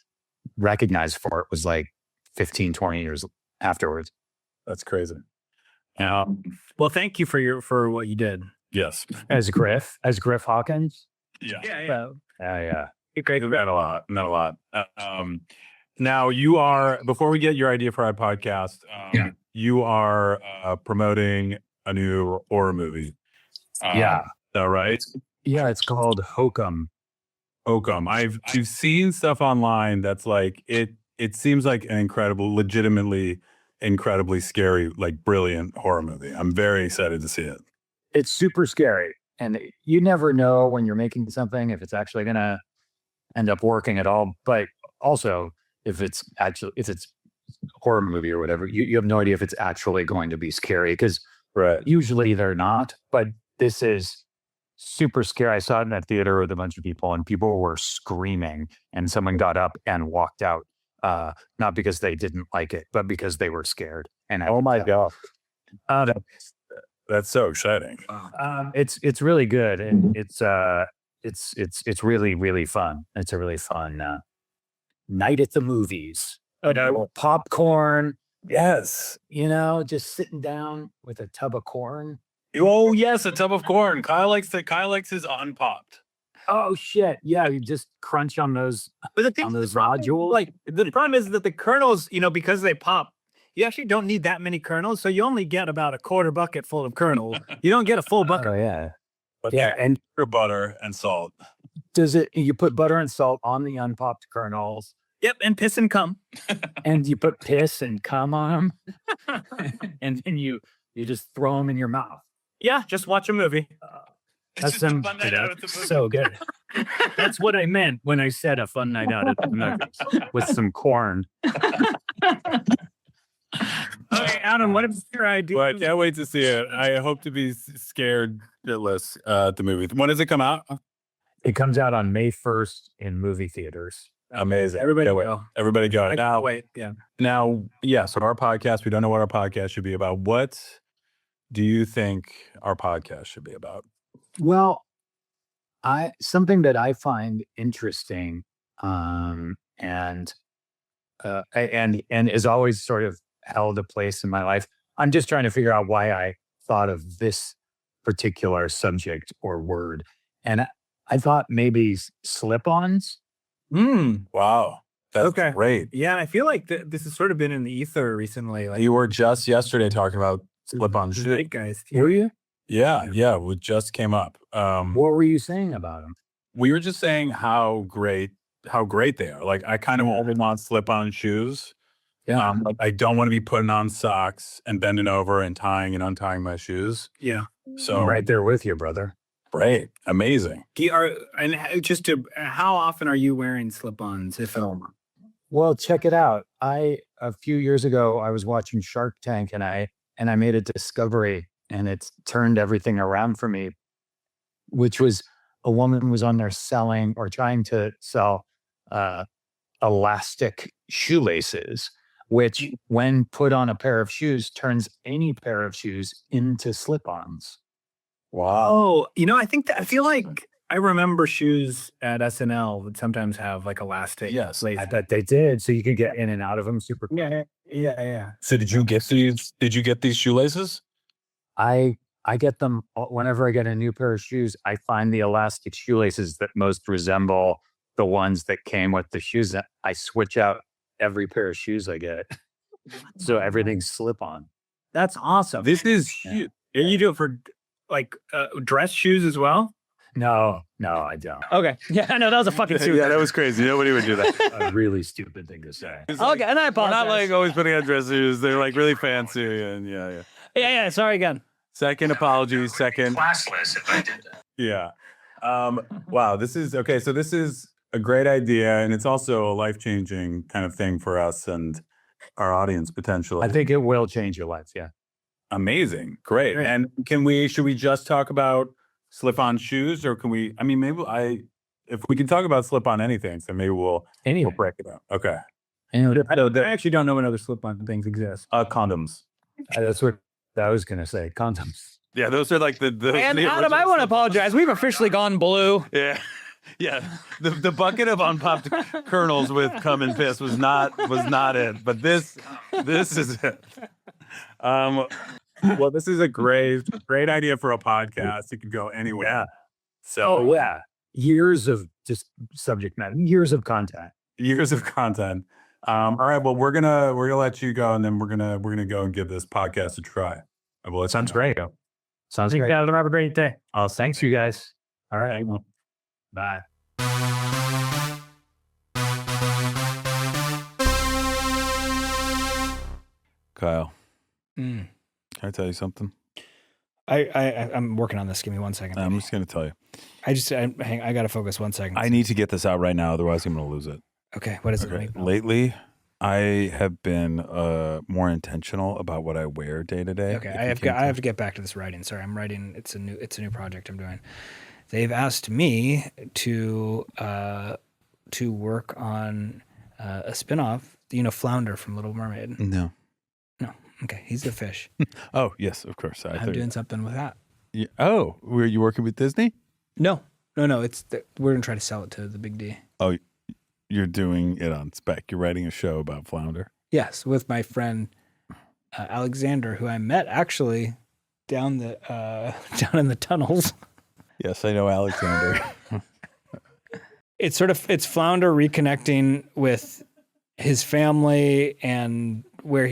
recognized for it. Was like 15, 20 years afterwards. That's crazy. Well, thank you for what you did. Yes. As Griff Hawkins. Yeah. Yeah. Great. Not a lot. Now you are, before we get your idea for our podcast, you are promoting a new horror movie. Is that right? Yeah, it's called Headgum. I've seen stuff online that's like, it it seems like an legitimately incredibly scary, like brilliant horror movie. I'm very excited to see it. It's super scary. And you never know when you're making something if it's actually going to end up working at all. But also, if it's a horror movie or whatever, you have no idea if it's actually going to be scary, because usually they're not. But this is super scary. I saw it in that theater with a bunch of people, and people were screaming, and someone got up and walked out, not because they didn't like it, but because they were scared. And oh my god, that's so exciting. It's really good, and it's really, really fun. It's a really fun night at the movies. Popcorn. Yes. Just sitting down with a tub of corn. Oh yes, a tub of corn. Kyle likes his unpopped. Oh shit! Yeah, you just crunch on those. But the on those nodules. like the problem is that the kernels, because they pop, you actually don't need that many kernels, so you only get about a quarter bucket full of kernels. You don't get a full bucket. Oh yeah, But yeah. And butter and salt. you put butter and salt on the unpopped kernels? Yep, and piss and cum. And you put piss and cum on them, and then you just throw them in your mouth. Yeah, just watch a movie. That's so good. That's what I meant when I said a fun night out at the movies with some corn. Okay, Adam, what is your idea? Well, I can't wait to see it. I hope to be scared shitless at the movie. When does it come out? It comes out on May 1st in movie theaters. Amazing. Everybody Can't go. wait. Everybody go. Now, wait. Yeah. Now, so our podcast, we don't know what our podcast should be about. What do you think our podcast should be about? Well, something that I find interesting, and is always sort of held a place in my life. I'm just trying to figure out why I thought of this particular subject or word, and I thought maybe slip-ons. Wow, that's great. Yeah, I feel like this has sort of been in the ether recently. Like You were just yesterday talking about slip-on shoes. big guys. Were you? Yeah, it just came up. What were you saying about them? We were just saying how great they are. Like, I kind of only want slip-on shoes. Yeah. I don't want to be putting on socks and bending over and tying and untying my shoes. Yeah. So I'm right there with you, brother. Great, amazing. How often are you wearing slip-ons, if at all? Well, check it out. A few years ago, I was watching Shark Tank, and I made a discovery, and it's turned everything around for me, which was a woman was on there selling or trying to sell elastic shoelaces, which when put on a pair of shoes, turns any pair of shoes into slip-ons. Wow. Oh, I feel like I remember shoes at SNL would sometimes have like elastic. Yes, I bet they did, so you could get in and out of them super quick. Yeah. So did you get these shoelaces? I get them whenever I get a new pair of shoes. I find the elastic shoelaces that most resemble the ones that came with the shoes. I switch out every pair of shoes I get, so everything's slip-on. That's awesome. This is huge. Yeah. You do it for like dress shoes as well? No, I don't. Okay. Yeah, I know that was a fucking stupid. Yeah, that was crazy. Nobody would do that. A really stupid thing to say. Okay, and I apologize. We're not like always putting on dress shoes. They're like really fancy and yeah. Yeah. Sorry again. Second apology. Second. Classless if I did that. Yeah. Wow. This is okay. So this is a great idea, and it's also a life-changing kind of thing for us and our audience potentially. I think it will change your life. Yeah. Amazing. Great. And should we just talk about slip-on shoes, or can we, if we can talk about slip-on anything, then maybe we'll break it up. Okay. I actually don't know what other slip-on things exist. Condoms. That's what I was going to say. Condoms. Yeah, those are like the And Adam, I want to apologize. We've officially gone blue. Yeah. Yeah. The bucket of unpopped kernels with cum and piss was not it, but this is it. Well, this is a great idea for a podcast. It could go anywhere. Yeah. So yeah. Years of just subject matter, years of content. All right. Well, we're gonna let you go, and then we're gonna go and give this podcast a try. Well, Sounds great. Sounds great. Yeah, have a great day. Oh, thanks, you guys. All right. Bye. Kyle, can I tell you something? I'm working on this. Give me 1 second. I'm just going to tell you. I got to focus 1 second. I need to get this out right now, otherwise I'm going to lose it. Okay, what is it? Lately, I have been more intentional about what I wear day to day. Okay, I have to get back to this writing. Sorry, I'm writing. It's a new project I'm doing. They've asked me to work on a spinoff. You know, Flounder from Little Mermaid. No. Okay, he's a fish. Oh yes, of course. I'm doing something with that. Yeah. Oh, were you working with Disney? No. It's we're gonna try to sell it to the Big D. Oh, you're doing it on spec. You're writing a show about Flounder. Yes, with my friend Alexander, who I met actually down in the tunnels. Yes, I know Alexander. It's Flounder reconnecting with his family and where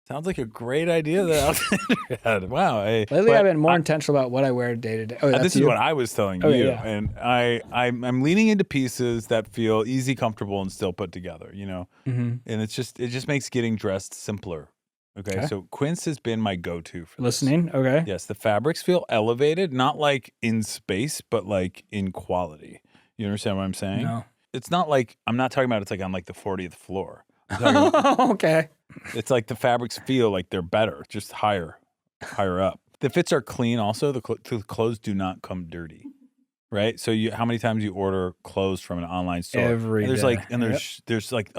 sounds like a great idea that Alexander had. Wow. Lately, I've been more intentional about what I wear day to day. Oh, this is what I was telling you. Yeah. And I'm leaning into pieces that feel easy, comfortable, and still put together, you know? Mm-hmm. And it just makes getting dressed simpler. Okay. So Quince has been my go-to for listening. This. Okay. Yes. The fabrics feel elevated, not like in space, but like in quality. You understand what I'm saying? No. It's not like, I'm not talking about it's like on like the 40th floor. Okay. It's like the fabrics feel like they're better, just higher up. The fits are clean. Also, the clothes do not come dirty, right? So how many times you order clothes from an online store? Every there's day. There's like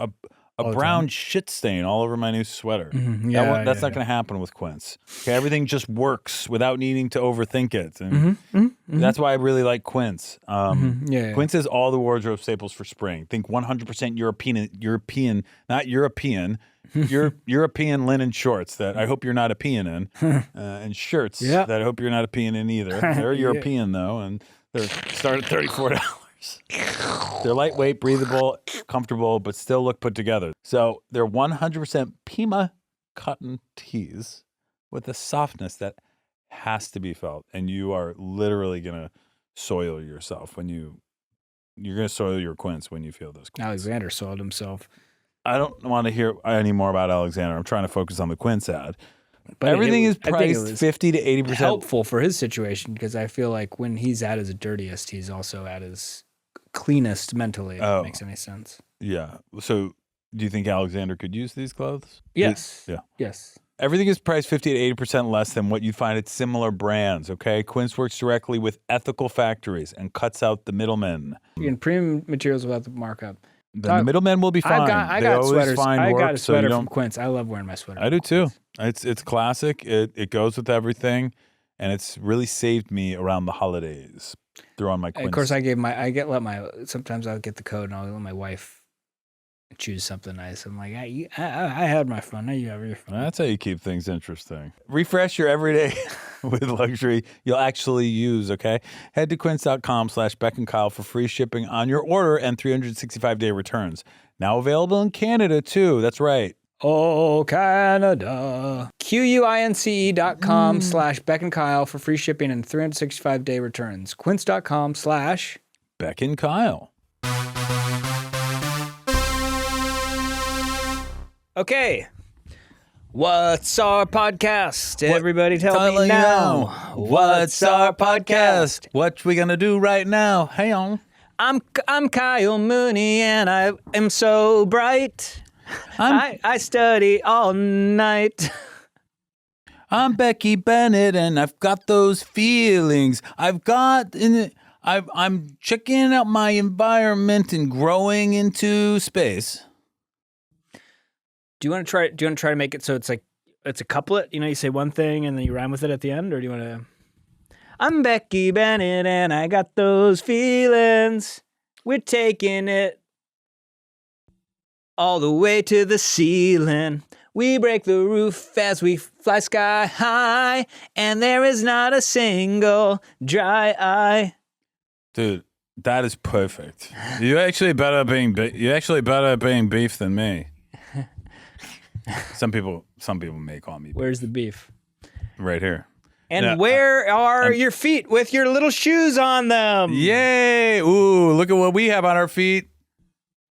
a brown shit stain all over my new sweater. Mm-hmm. That's not going to happen with Quince. Okay, everything just works without needing to overthink it, and that's why I really like Quince. Quince has all the wardrobe staples for spring. Think 100% European, not European. European linen shorts that I hope you're not a peeing in, and shirts that I hope you're not a peeing in either. They're European though, and they start at $34. They're lightweight, breathable, comfortable, but still look put together. So they're 100% Pima cotton tees with a softness that has to be felt, and you are literally gonna soil yourself when you're gonna soil your Quince when you feel those. Quince. Alexander soiled himself. I don't want to hear any more about Alexander. I'm trying to focus on the Quince ad. But everything is priced 50 to 80% helpful for his situation, because I feel like when he's at his dirtiest, he's also at his cleanest mentally. If that makes any sense. Yeah. So, do you think Alexander could use these clothes? Yes. Yeah. Yes. Everything is priced 50 to 80% less than what you'd find at similar brands. Okay, Quince works directly with ethical factories and cuts out the middlemen. You can premium materials without the markup. Then the middlemen will be fine. I got sweaters. I got a sweater from Quince. I love wearing my sweater. I do too. It's classic. It goes with everything, and it's really saved me around the holidays. Throw on my Quince. Of course, sometimes I'll get the code and I'll let my wife choose something nice. I'm like, I had my fun. Now you have your fun. That's how you keep things interesting. Refresh your everyday with luxury you'll actually use, okay? Head to quince.com/Beck and Kyle for free shipping on your order and 365-day returns. Now available in Canada, too. That's right. Oh, Canada. QUINCE.com/Beck and Kyle for free shipping and 365-day returns. Quince.com/Beck and Kyle. Okay. What's our podcast? Everybody tell me now. What's our podcast? What we gonna do right now? Hey on. I'm Kyle Mooney and I am so bright. I study all night. I'm Becky Bennett and I've got those feelings. I'm checking out my environment and growing into space. Do you want to try to make it so it's a couplet? You know, you say one thing and then you rhyme with it at the end, or do you want to? I'm Becky Bennett and I got those feelings. We're taking it all the way to the ceiling. We break the roof as we fly sky high, and there is not a single dry eye. Dude, that is perfect. You're actually better at being beef than me. Some people may call me beef. Where's the beef? Right here. And where are your feet with your little shoes on them? Yay! Ooh, look at what we have on our feet.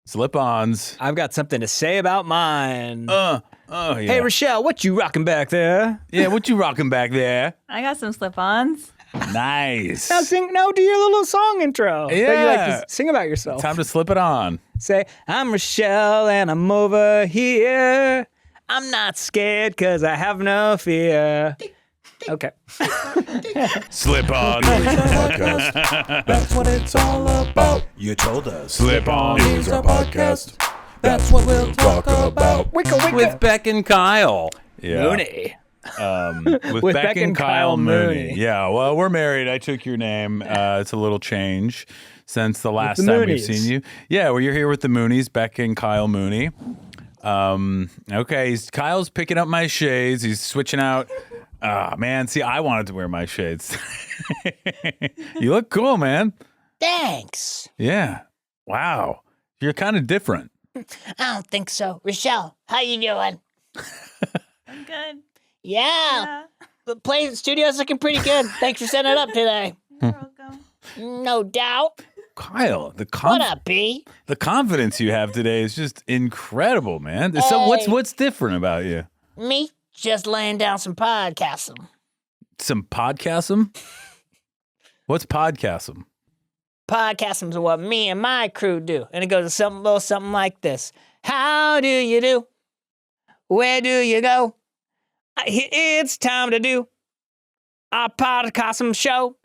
Slip-ons. I've got something to say about mine. Yeah. Hey, Richelle, what you rocking back there? Yeah, what you rocking back there? I got some slip-ons. Nice. Now do your little song intro. Yeah. That you like to sing about yourself. Time to slip it on. Say, I'm Richelle and I'm over here. I'm not scared because I have no fear. Okay. Slip on. Podcast. That's what it's all about. You told us. Slip on. Here's our podcast. That's what we'll talk about. With Beck and Kyle. Yeah. Mooney. With Beck and Kyle Mooney. Yeah, well, we're married. I took your name. It's a little change since the last time we've seen you. Yeah, well, you're here with the Moonies, Beck and Kyle Mooney. Okay, Kyle's picking up my shades. He's switching out. Man, see, I wanted to wear my shades. You look cool, man. Thanks. Yeah. Wow. You're kind of different. I don't think so. Richelle, how you doing? I'm good. Yeah. The play studio's looking pretty good. Thanks for setting it up today. You're welcome. No doubt. Kyle, What up, B? the confidence you have today is just incredible, man. So what's different about you? Me? Just laying down some podcasting. Some podcasm? What's podcasm? Podcasting's what me and my crew do. And it goes a little something like this. How do you do? Where do you go? It's time to do our podcasting show.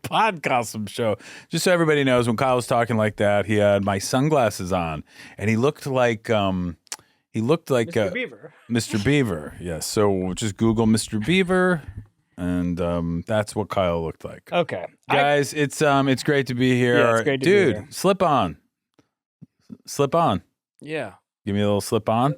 Podcasm show. Just so everybody knows, when Kyle was talking like that, he had my sunglasses on, and he looked like Mr. Beaver. Mr. Beaver. Yes. So just Google Mr. Beaver, and that's what Kyle looked like. Okay. Guys, it's great to be here. Yeah, it's great to be here. Dude, slip on. Slip on. Yeah. Give me a little slip on.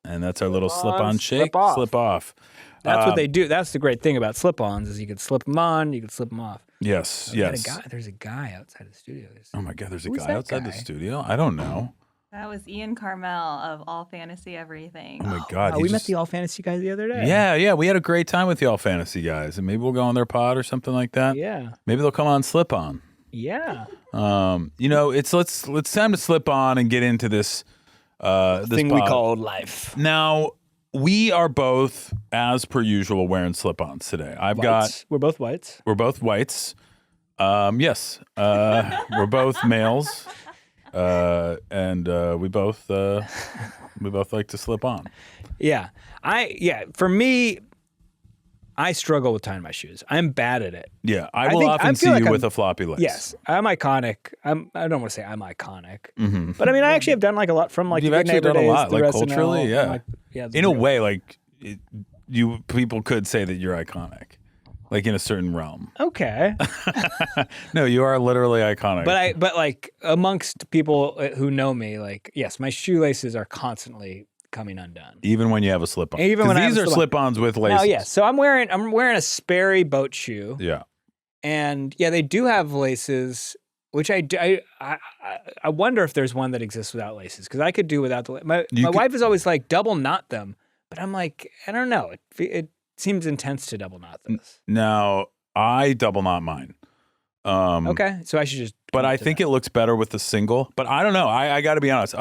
And that's our little slip on shake. Slip off. Slip off. That's what they do. That's the great thing about slip-ons is you can slip them on, you can slip them off. Yes. There's a guy outside the studio. Oh my God, there's a Who's guy that outside guy? the studio? I don't know. That was Ian Carmel of All Fantasy Everything. Oh my God. We met the All Fantasy guys the other day. Yeah. We had a great time with the All Fantasy guys. And maybe we'll go on their pod or something like that. Yeah. Maybe they'll come on Slip On. Yeah. It's time to slip on and get into this this thing pod. we called life. Now, we are both, as per usual, wearing slip-ons today. We're both whites. We're both whites. Yes. We're both males. And we both like to slip on. Yeah. For me, I struggle with tying my shoes. I'm bad at it. Yeah. I will often see you with a floppy lace. Yes. I'm iconic. I don't want to say I'm iconic. Mm-hmm. But I mean, I actually have done like a lot from like You've the actually done a days, lot, the like SNL, culturally, yeah. and, like, the In a real- way, like people could say that you're iconic, like in a certain realm. Okay. No, you are literally iconic. But like amongst people who know me, like, yes, my shoelaces are constantly coming undone. Even when you have a slip-on. Even when I have these a are slip-on. slip-ons with laces. Oh yeah. So I'm wearing a Sperry boat shoe. Yeah. And yeah, they do have laces, which I wonder if there's one that exists without laces, because I could do without the. My wife is always like double knot them, but I'm like, I don't know. It seems intense to double knot this. Now I double knot mine. Okay, so I should just. But I think it looks better with the single. But I don't know. I got to be honest.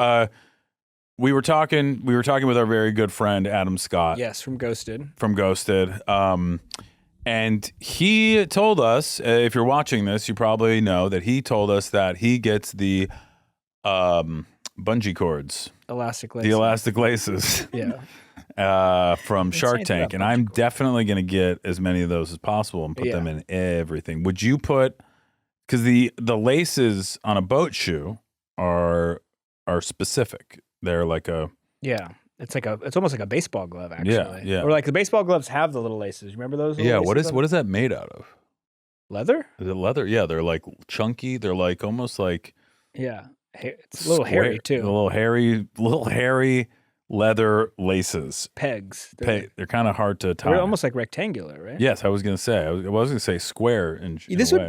We were talking with our very good friend Adam Scott. Yes, from Ghosted. And he told us, if you're watching this, you probably know that he told us that he gets the bungee cords, Elastic laces. the elastic laces, from Shark Tank, and I'm definitely going to get as many of those as possible and put them in everything. Would you put? Because the laces on a boat shoe are specific. They're like a It's almost like a baseball glove, actually. Yeah. Or like the baseball gloves have the little laces. You remember those? Yeah. Laces What is that made out of? Leather? Is it leather? Yeah, they're like chunky. They're like almost like it's a little hairy too. A little hairy leather laces. Pegs. They're kind of hard to tie. They're almost like rectangular, right? Yes, I was gonna say. I was gonna say square.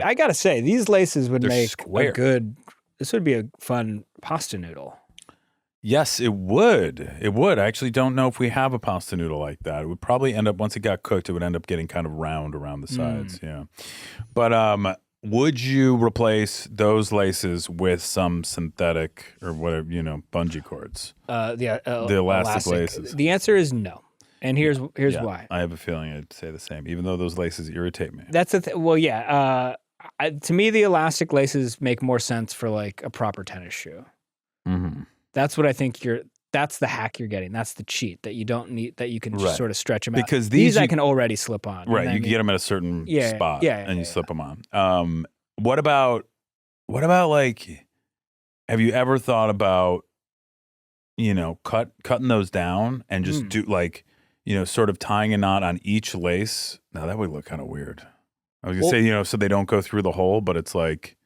I gotta say, these laces would make square. a good. This would be a fun pasta noodle. Yes, it would. It would. I actually don't know if we have a pasta noodle like that. It would probably end up, once it got cooked, it would end up getting kind of round around the sides. Yeah. But would you replace those laces with some synthetic or whatever, bungee cords? The elastic laces. The answer is no. And here's why. I have a feeling I'd say the same, even though those laces irritate me. That's well, yeah. To me, the elastic laces make more sense for like a proper tennis shoe. Mm-hmm. That's what I think that's the hack you're getting. That's the cheat that you don't need, that you can just sort of stretch them out. Because these I can already slip on. Right. You can get them at a certain spot and you slip them on. What about like, have you ever thought about, cutting those down and just do like, sort of tying a knot on each lace? Now that would look kind of weird. I was going to say, so they don't go through the hole, but it's like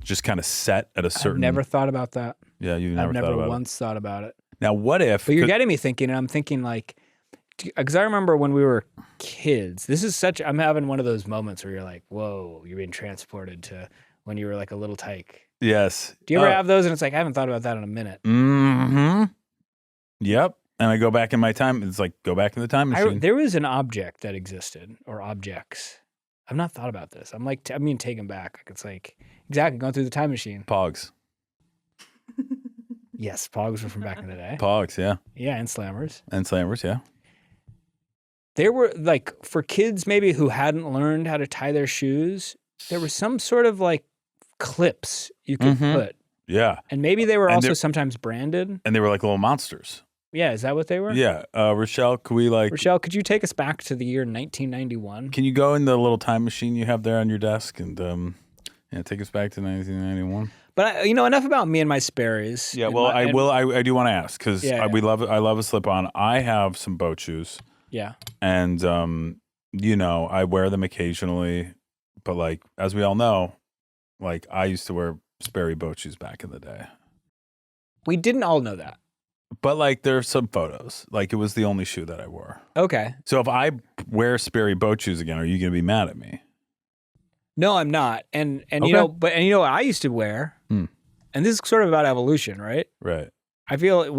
just kind of set at a certain. I've never thought about that. Yeah, you've never thought about it. I've never once thought about it. Now, what if? But you're getting me thinking, and I'm thinking like, because I remember when we were kids, I'm having one of those moments where you're like, whoa, you're being transported to when you were like a little tyke. Yes. Do you ever have those? And it's like, I haven't thought about that in a minute. Mm-hmm. Yep. And I go back in my time. It's like, go back in the time machine. There was an object that existed, or objects. I've not thought about this. I'm like, taken back. Like, it's like, exactly, going through the time machine. Pogs. Yes, Pogs were from back in the day. Pogs, yeah. Yeah, and Slammers. Yeah. There were, like, for kids maybe who hadn't learned how to tie their shoes, there was some sort of, like, clips you could put. Yeah. And maybe they were also sometimes branded. And they were like little monsters. Yeah, is that what they were? Yeah. Richelle, could you take us back to the year 1991? Can you go in the little time machine you have there on your desk and take us back to 1991? But enough about me and my Sperry's. Yeah, well, I do want to ask because I love a slip-on. I have some boat shoes. Yeah. And I wear them occasionally, but like as we all know, like I used to wear Sperry boat shoes back in the day. We didn't all know that. But like there's some photos. Like it was the only shoe that I wore. Okay. So if I wear Sperry boat shoes again, are you going to be mad at me? No, I'm not. And what I used to wear, and this is sort of about evolution, right? Right. I feel,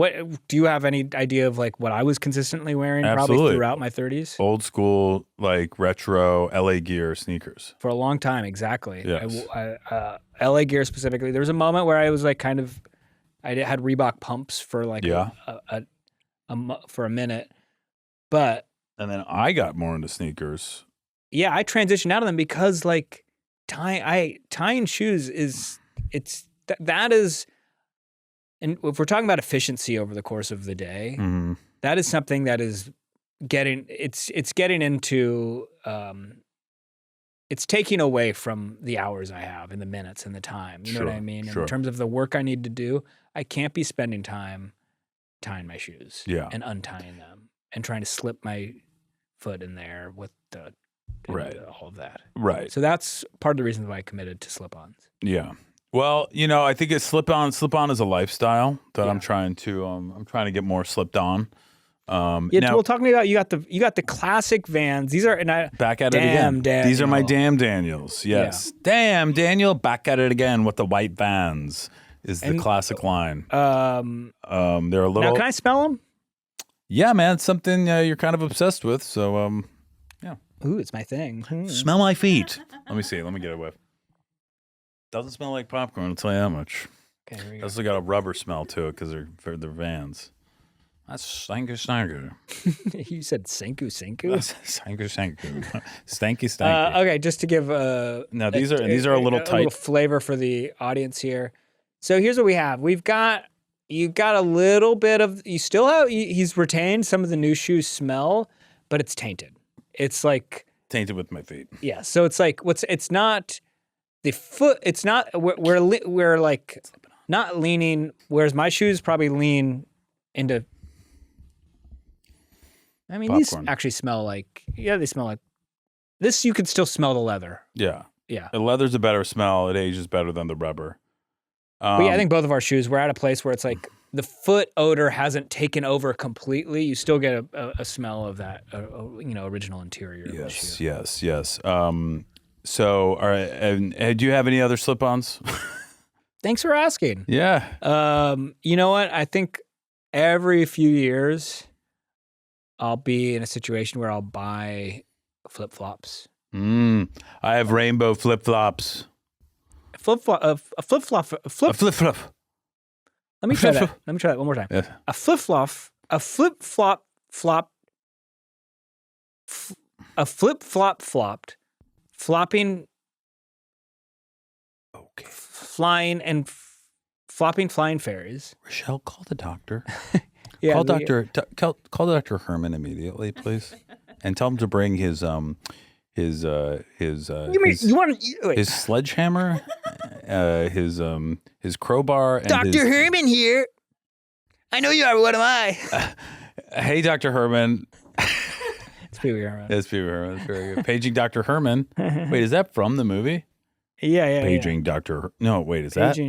do you have any idea of like what I was consistently wearing probably throughout my 30s? Old school, like retro LA Gear sneakers. For a long time, exactly. Yes. LA Gear specifically. There was a moment where I was like I had Reebok pumps for like for a minute, and then I got more into sneakers. Yeah, I transitioned out of them because like tying shoes is that is, and if we're talking about efficiency over the course of the day, that is something that is getting into it's taking away from the hours I have and the minutes and the time. You know what I mean? Sure. In terms of the work I need to do, I can't be spending time tying my shoes and untying them and trying to slip my foot in there with all of that. Right. So that's part of the reason why I committed to slip-ons. Yeah. Well, I think it's slip-on is a lifestyle that I'm trying to get more slipped on. Well, talk to me about you got the classic Vans. These are back at it again. Daniel. These are my damn Daniels. Yes, damn Daniel, back at it again with the white Vans is the classic line. They're a little. Now, can I smell them? Yeah, man, it's something you're kind of obsessed with. So, yeah. Ooh, it's my thing. Smell my feet. Let me see. Let me get a whiff. Doesn't smell like popcorn. I'll tell you that much. Okay, here we go. Also got a rubber smell to it because they're Vans. That's stanky. You said sanku. Stanky. Stanky. Okay, just to give now these are a little tight. A little flavor for the audience here. So here's what we have. You got a little bit of, he's retained some of the new shoe smell, but it's tainted. It's like tainted with my feet. Yeah. So it's like it's not the foot. It's not we're like not leaning. Whereas my shoes probably lean into. I mean, popcorn. These actually smell like they smell like this. You can still smell the leather. Yeah. Yeah. The leather's a better smell. It ages better than the rubber. But yeah, I think both of our shoes, we're at a place where it's like the foot odor hasn't taken over completely. You still get a smell of that, original interior. Of the shoe. Yes. So, all right. And do you have any other slip-ons? Thanks for asking. Yeah. You know what? I think every few years, I'll be in a situation where I'll buy flip-flops. I have rainbow flip-flops. flip flop. A flip flop. A flip flop. Let me try that. Let me try that one more time. Yeah. A flip flop. A flip flop flop. A flip flop flopped. Flopping. Okay. Flying and flopping flying fairies. Richelle, call the doctor. Yeah, call Dr. Herman immediately, please, and tell him to bring his sledgehammer, his crowbar, and Dr. Herman here. I know you are. What am I? Hey, Dr. Herman. It's Pee Wee Herman. It's Pee Wee Herman. That's very good. Paging Dr. Herman. Wait, is that from the movie? Yeah. Paging Dr. No, wait, is that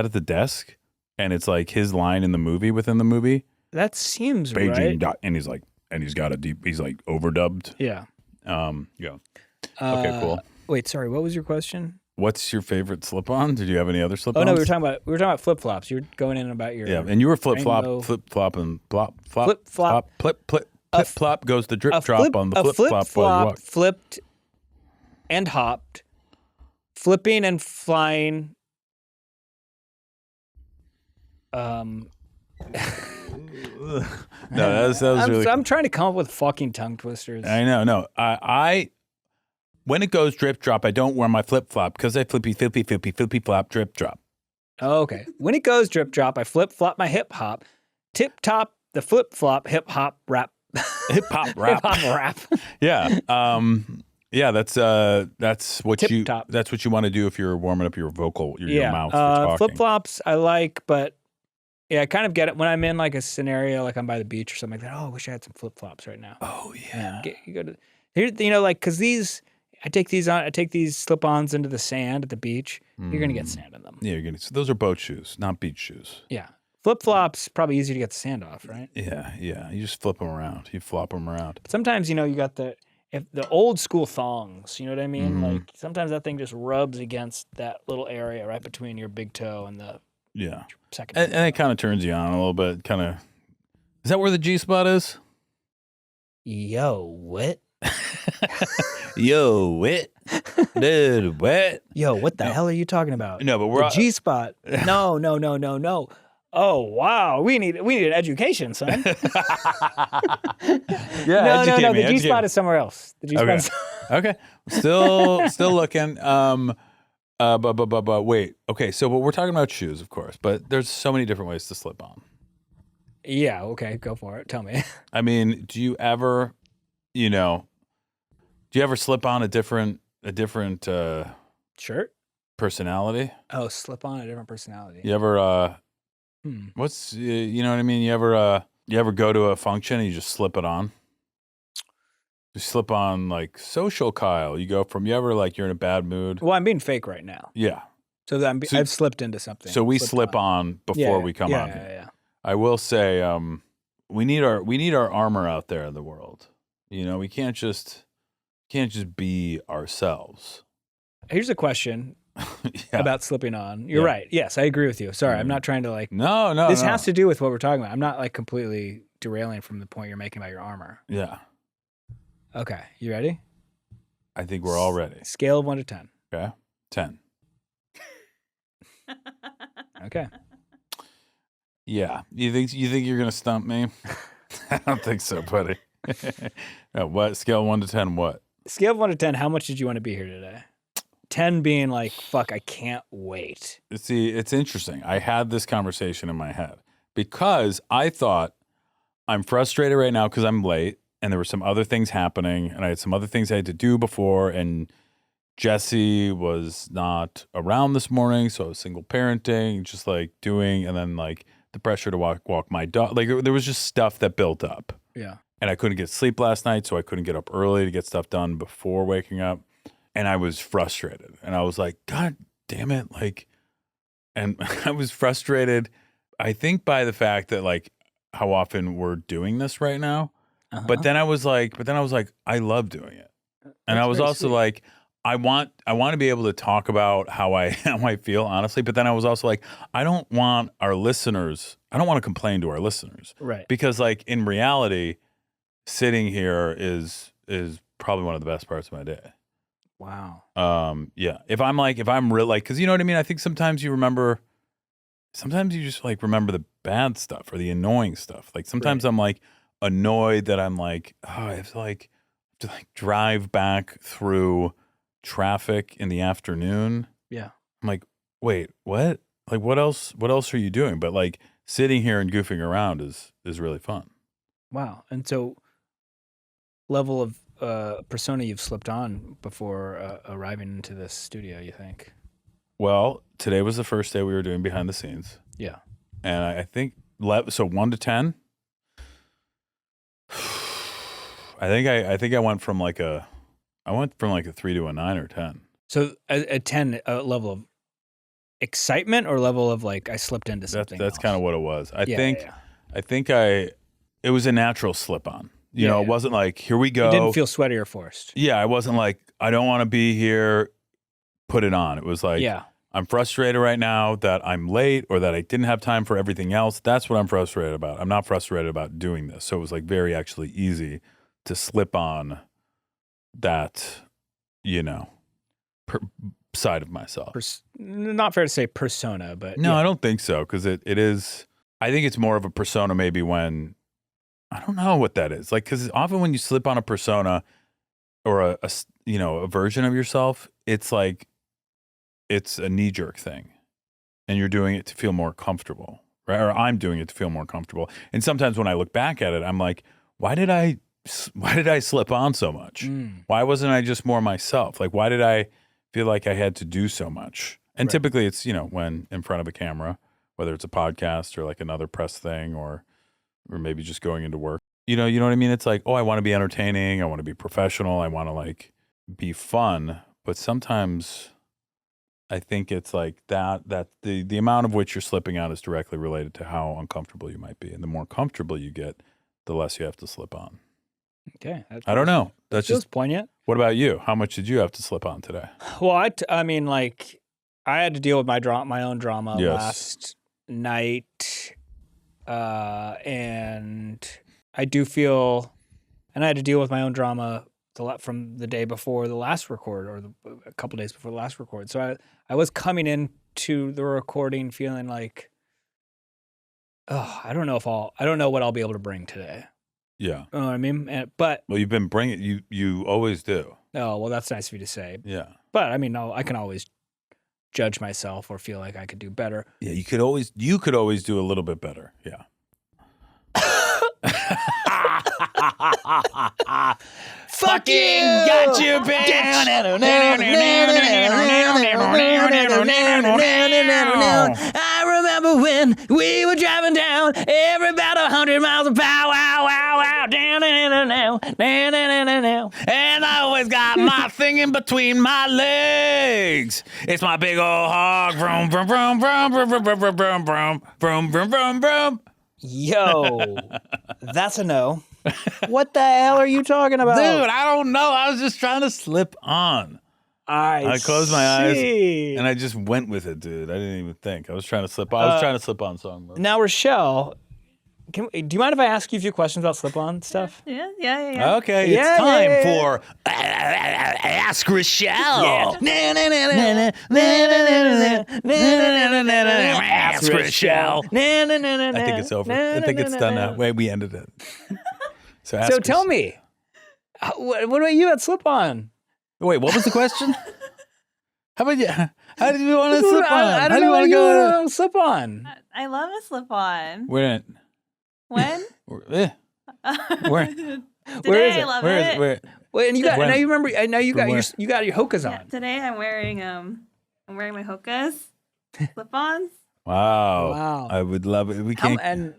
at the desk? And it's like his line in the movie within the movie? That seems Paging right. And he's like, he's got he's like overdubbed. Yeah. Yeah. Okay, cool. Wait, sorry. What was your question? What's your favorite slip-on? Did you have any other slip-ons? Oh no, we were talking about flip-flops. You were going in about your and you were flip-flop, rainbow. flip-flop, and flop, Flip-flop. Flip-flop goes the drip-drop on the flip-flop. A flip-flop flipped and hopped, flipping and flying. No, that was really. I'm trying to come up with fucking tongue twisters. I know. No, I when it goes drip drop, I don't wear my flip flop because I flippy flop drip drop. Oh, okay. When it goes drip drop, I flip flop my hip hop, tip top the flip flop hip hop rap. Hip hop rap. Hip hop rap. Yeah. Yeah. That's what Tip you. top. That's what you want to do if you're warming up your vocal, your mouth for talking. Flip flops I like, but. Yeah, I kind of get it when I'm in like a scenario, like I'm by the beach or something like that. Oh, I wish I had some flip flops right now. Oh yeah. You go to here, like because I take these slip-ons into the sand at the beach. You're gonna get sand in them. Yeah, so those are boat shoes, not beach shoes. Yeah, flip flops probably easy to get the sand off, right? Yeah. You just flip them around. You flop them around. But sometimes you got the old school thongs. You know what I mean? Like sometimes that thing just rubs against that little area right between your big toe and the. Yeah. Second. And it kind of turns you on a little bit. Kind of. Is that where the G spot is? Yo, what? Yo, what? Dude, what? Yo, what the hell are you talking about? No, but we're the G spot. No. Oh wow, we need an education, son. Yeah, no. The G spot is somewhere else. The G spot. Okay. Still looking. But wait. Okay, so but we're talking about shoes, of course, but there's so many different ways to slip on. Yeah. Okay. Go for it. Tell me. I mean, do you ever slip on a different shirt personality? Oh, slip on a different personality. You ever what's you know what I mean? You ever go to a function and you just slip it on? You slip on like social Kyle. You go from you're in a bad mood. Well, I'm being fake right now. Yeah. So I've slipped into something. So we slip on before we come on. Yeah. I will say, we need our armor out there in the world. We can't just be ourselves. Here's a question about slipping on. You're right. Yes, I agree with you. Sorry, I'm not trying to No. This has to do with what we're talking about. I'm not completely derailing from the point you're making about your armor. Yeah. Okay, you ready? I think we're all ready. Scale of 1 to 10. Okay, 10. Okay. Yeah, you think you're gonna stump me? I don't think so, buddy. What scale of 1 to 10? What scale of 1 to 10? How much did you want to be here today? 10 being like, fuck, I can't wait. See, it's interesting. I had this conversation in my head because I thought I'm frustrated right now because I'm late. And there were some other things happening, and I had some other things I had to do before, and Jesse was not around this morning, so I was single parenting, just doing, and then the pressure to walk my dog. There was just stuff that built up. Yeah. And I couldn't get sleep last night, so I couldn't get up early to get stuff done before waking up. And I was frustrated. And I was like, God damn it. And I was frustrated, I think, by the fact that how often we're doing this right now. But then I was like, I love doing it. And I was also like, I want to be able to talk about how I feel, honestly. But then I was also like, I don't want to complain to our listeners. Right. Because in reality, sitting here is probably one of the best parts of my day. Wow. Yeah. If I'm real, like, because you know what I mean? I think sometimes you just like remember the bad stuff or the annoying stuff. Like sometimes I'm like annoyed that I'm like, oh, I have to drive back through traffic in the afternoon. Yeah. I'm like, wait, what? Like, what else are you doing? But like sitting here and goofing around is really fun. Wow. And so level of persona you've slipped on before arriving into this studio, you think? Well, today was the first day we were doing behind the scenes. Yeah. And I think, so 1 to 10, I think I went from like a 3 to a 9 or 10. So a 10, level of excitement or level of like, I slipped into something That's else? kind of what it was. I think it was a natural slip on. You know, it wasn't like, here we go. It didn't feel sweaty or forced. Yeah, I wasn't like, I don't want to be here, put it on. It was like, I'm frustrated right now that I'm late or that I didn't have time for everything else. That's what I'm frustrated about. I'm not frustrated about doing this. So it was like very actually easy to slip on that, side of myself. Not fair to say persona, but no, I don't think so, because it is. I think it's more of a persona maybe when I don't know what that is. Like, because often when you slip on a persona or a version of yourself, it's like it's a knee jerk thing, and you're doing it to feel more comfortable, right? Or I'm doing it to feel more comfortable. And sometimes when I look back at it, I'm like, why did I slip on so much? Why wasn't I just more myself? Like, why did I feel like I had to do so much? And typically it's, when in front of a camera, whether it's a podcast or like another press thing or maybe just going into work, you know what I mean? It's like, oh, I want to be entertaining. I want to be professional. I want to like be fun. But sometimes I think it's like that the amount of which you're slipping on is directly related to how uncomfortable you might be. And the more comfortable you get, the less you have to slip on. Okay. I don't know. That's just poignant. What about you? How much did you have to slip on today? Well, I mean, like, I had to deal with my own drama last night, and I do feel, and I had to deal with my own drama from the day before the last record, or a couple days before the last record. So I was coming into the recording feeling like, oh, I don't know what I'll be able to bring today. Yeah. You know what I mean? But you've been bringing you always do. Oh, well, that's nice of you to say. Yeah. But I mean, no, I can always judge myself or feel like I could do better. Yeah, you could always do a little bit better. Yeah. Fucking got you, bitch. I remember when we were driving down every about 100 miles of power, wow, wow, wow, down, and I always got my thing in between my legs. It's my big old hog. Vroom, vroom, vroom, vroom, vroom, vroom, vroom, vroom, vroom, vroom, vroom, vroom, vroom. Yo, that's a no. What the hell are you talking about? Dude, I don't know. I was just trying to slip on. I closed my eyes and I just went with it, dude. I didn't even think. I was trying to slip on. I was trying to slip on song. Now, Richelle, do you mind if I ask you a few questions about slip-on stuff? Yeah. Okay, it's time for Ask Richelle. Ask Richelle. I think it's over. I think it's done now. Wait, we ended it. So tell me, what about you at slip-on? Wait, what was the question? How did you want to slip on? I don't know how you want to slip on. I love a slip on. When? When? Where? Today, I love it. Wait, and you got. Now you remember. I know you got your hokas on. Today I'm wearing my hokas, slip-ons. Wow. I would love it. We can't. And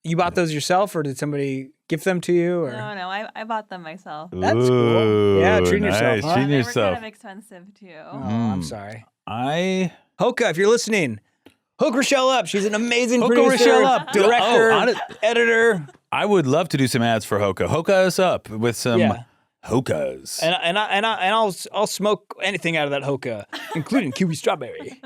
you bought those yourself, or did somebody gift them to you? Or? No, I bought them myself. That's cool. Yeah, treating yourself. Huh? Treating They yourself. were kind of expensive too. Oh, I'm sorry. Hoka, if you're listening, hook Richelle up. She's an amazing Hook producer, Richelle up. director, editor. I would love to do some ads for Hoka. Hoka us up with some Hokas. And I'll smoke anything out of that Hoka, including kiwi strawberry.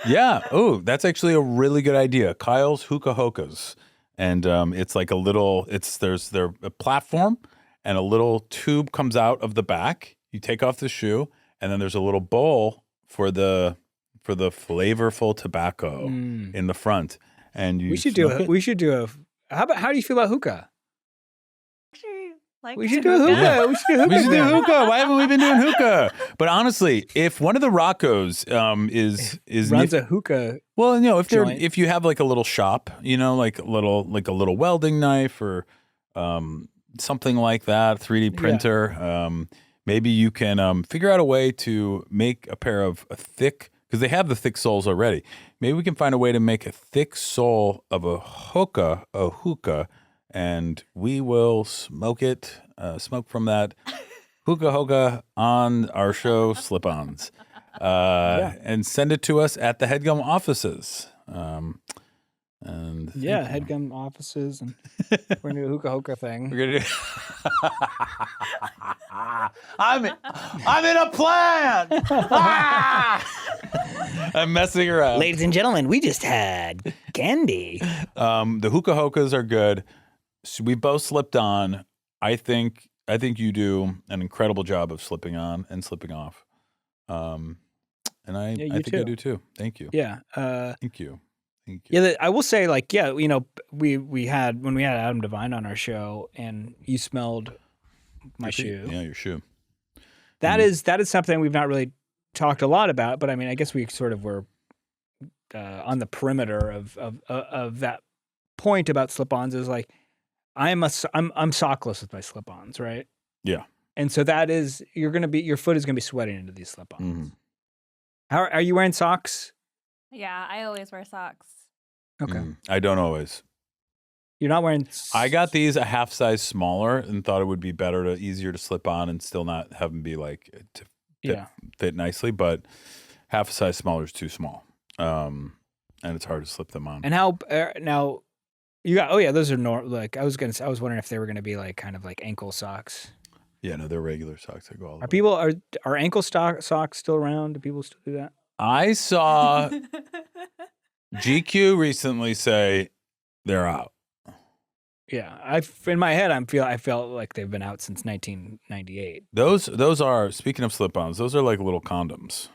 Yeah. Oh, that's actually a really good idea. Kyle's Hookah Hokas. And it's like there's a platform and a little tube comes out of the back. You take off the shoe and then there's a little bowl for the flavorful tobacco in the front. And you we should do a. How do you feel about hookah? Like we should do hookah. We should do hookah. We should do hookah. Why haven't we been doing hookah? But honestly, if one of the Roccos is runs a hookah, well, joint. if you have like a little shop, like a little welding knife or something like that, 3D printer, maybe you can figure out a way to make a pair of a thick, because they have the thick soles already. Maybe we can find a way to make a thick sole of a hookah, and we will smoke from that hookah on our show, Slip-Ons, and send it to us at the Headgum offices. Headgum offices, and we're gonna do a hookah thing. We're gonna do. I'm in a plan. I'm messing around. Ladies and gentlemen, we just had candy. The hookahs are good. So we both slipped on. I think you do an incredible job of slipping on and slipping off. And I think I do too. Thank you. Yeah. Thank you. Yeah, I will say, like, we had when we had Adam Devine on our show, and you smelled my shoe. Yeah, your shoe. That is something we've not really talked a lot about, but I mean, I guess we sort of were on the perimeter of that point about slip-ons. Is like I'm sockless with my slip-ons, right? Yeah. And so that is your foot is gonna be sweating into these slip-ons. Mm-hmm. How are you wearing socks? Yeah, I always wear socks. Okay. I don't always. You're not wearing. I got these a half size smaller and thought it would be easier to slip on and still not have them be like fit nicely. But half a size smaller is too small, and it's hard to slip them on. And how now? You got those are like I was wondering if they were gonna be like kind of like ankle socks. Yeah, no, they're regular socks that go all the way. People are ankle socks still around? Do people still do that? I saw GQ recently say they're out. Yeah, in my head I felt like they've been out since 1998. Those are, speaking of slip-ons, those are like little condoms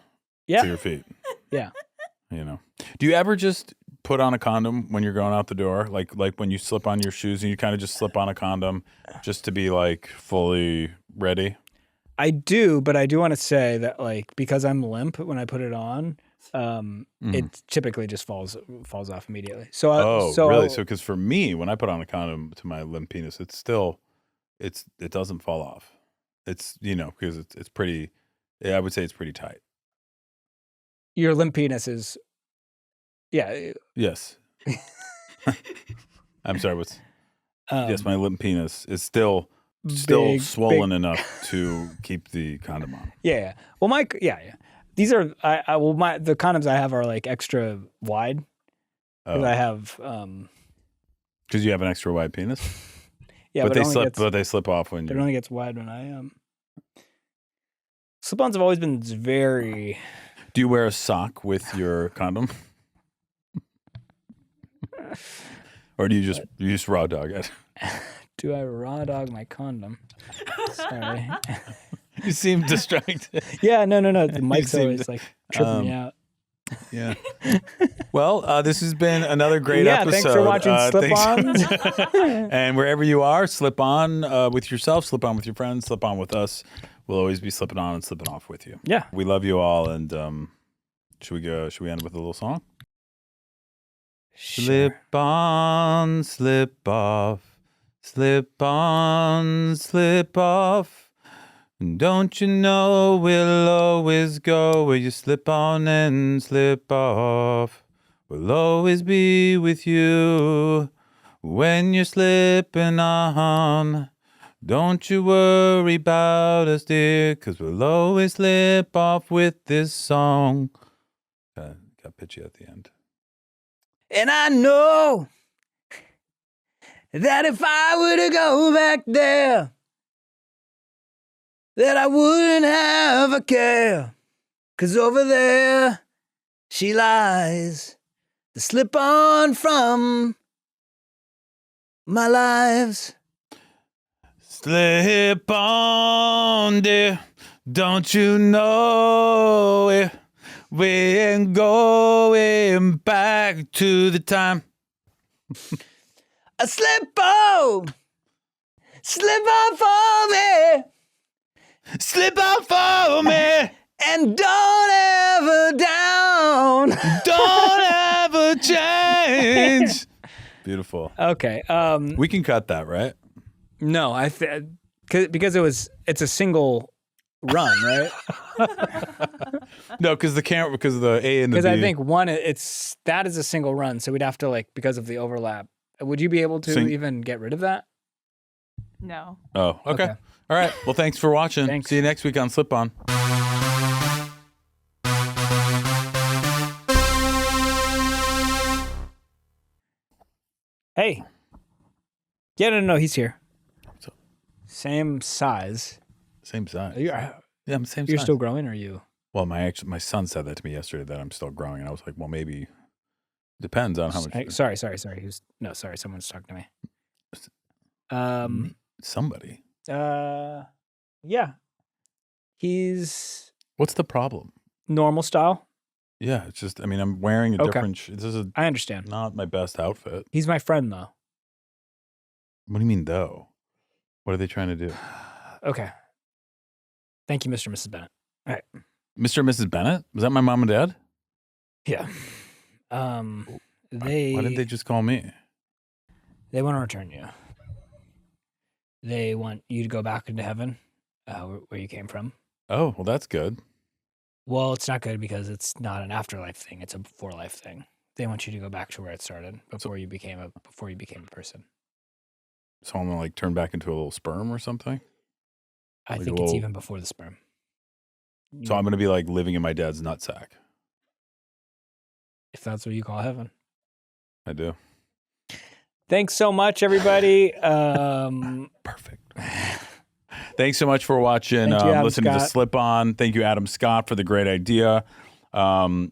for your feet. Yeah. Do you ever just put on a condom when you're going out the door? Like when you slip on your shoes and you kind of just slip on a condom just to be like fully ready? I do, but I do want to say that like because I'm limp when I put it on, it typically just falls off immediately. So really? So because for me, when I put on a condom to my limp penis, it doesn't fall off. It's because it's pretty. I would say it's pretty tight. Your limp penis is, yeah. Yes. I'm sorry. Yes, my limp penis is still swollen enough to keep the condom on. Yeah. Well, these are the condoms I have are like extra wide. Because I have because you have an extra wide penis. Yeah, but they slip off when it only gets wide when I slip-ons have always been very. Do you wear a sock with your condom? Or do you just raw dog it? Do I raw dog my condom? Sorry. You seem distracted. Yeah, no. The mic's always like tripping me out. Yeah. Well, this has been another great episode. Thanks for watching Slip-Ons. And wherever you are, slip on with yourself, slip on with your friends, slip on with us. We'll always be slipping on and slipping off with you. Yeah. We love you all. And should we end with a little song? Sure. Slip on, slip off. Slip on, slip off. Don't you know we'll always go where you slip on and slip off. We'll always be with you when you're slipping on. Don't you worry about us, dear, 'cause we'll always slip off with this song. Got pitchy at the end. And I know that if I were to go back there, that I wouldn't have a care. 'Cause over there she lies, the slip-on from my lives. Slip on, dear. Don't you know it? We ain't going back to the time. A slip on for me, Slip out for me. and don't ever down. Don't ever change. Beautiful. Okay. We can cut that, right? No, because it's a single run, right? No, because the A and the B. Because I think that is a single run, so we'd have to because of the overlap. Would you be able to even get rid of that? No. Oh, okay. All right. Well, thanks for watching. Thanks. See you next week on Slip On. Hey. Yeah, no, he's here. Same size. Same size. Yeah, I'm same size. You're still growing, or are you? Well, my son said that to me yesterday that I'm still growing, and I was like, well, maybe depends on how much. Sorry. Someone's talking to me. Somebody. Yeah. He's What's the problem? normal style. Yeah, it's just. I mean, I'm wearing a different. This is I understand. not my best outfit. He's my friend, though. What do you mean, though? What are they trying to do? Okay. Thank you, Mr. and Mrs. Bennett. All right. Mr. and Mrs. Bennett? Was that my mom and dad? Yeah. Why didn't they just call me? They want to return you. They want you to go back into heaven, where you came from. Oh, well, that's good. Well, it's not good because it's not an afterlife thing; it's a before life thing. They want you to go back to where it started before you became a person. So I'm gonna turn back into a little sperm or something. I think it's even before the sperm. So I'm gonna be living in my dad's nutsack. If that's what you call heaven. I do. Thanks so much, everybody. Perfect. Thanks so much for watching, listening to Slip On. Thank you, Adam Scott, for the great idea. I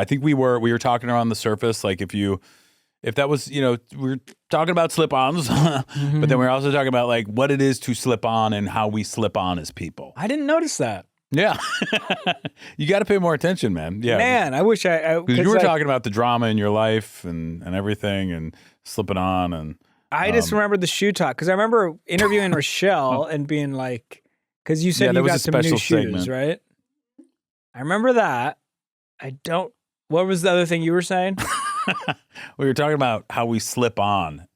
think we were talking around the surface, if that was, we were talking about slip-ons, but then we were also talking about what it is to slip on and how we slip on as people. I didn't notice that. Yeah. You got to pay more attention, man. Yeah. Man, I wish because you were talking about the drama in your life and everything and slipping on. And I just remember the shoe talk because I remember interviewing Richelle and being because you said you got some new shoes, right? I remember that. What was the other thing you were saying? We were talking about how we slip on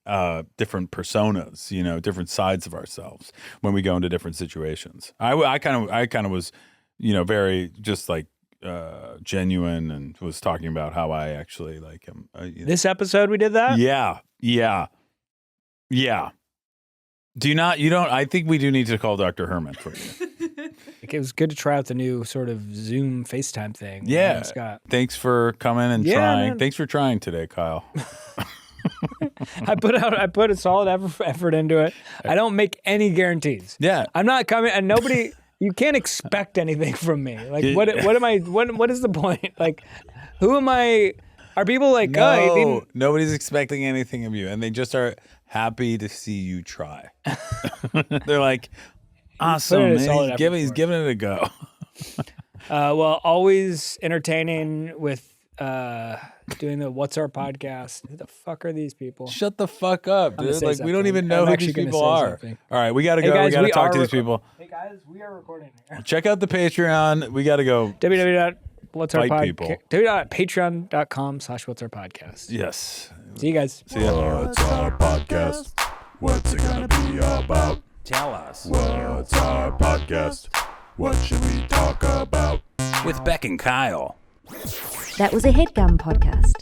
different personas, different sides of ourselves when we go into different situations. I kind of was, very just genuine and was talking about how I actually am. This episode we did that? Yeah. I think we do need to call Dr. Herman for you. It was good to try out the new sort of Zoom FaceTime thing. Yeah. Scott. Thanks for coming and trying. Man. Thanks for trying today, Kyle. I put a solid effort into it. I don't make any guarantees. Yeah. I'm not coming and nobody you can't expect anything from me. What is the point? Who am I? Are people no, nobody's expecting anything of you and they just are happy to see you try. They're awesome, man. He's giving it a go. Well, always entertaining with doing the What's Our Podcast. Who the fuck are these people? Shut the fuck up, dude. We don't even know who these people are. Something. All right, we got to go. Guys, we got to talk to these people. Hey, guys, we are recording here. Check out the Patreon. We got to go. www.whatsourpodcast.com/whatsourpodcast. Yes. See you guys. See ya. What's our podcast? What's it gonna be about? Tell us. What's our podcast? What should we talk about? With Beck and Kyle. That was a Headgum podcast.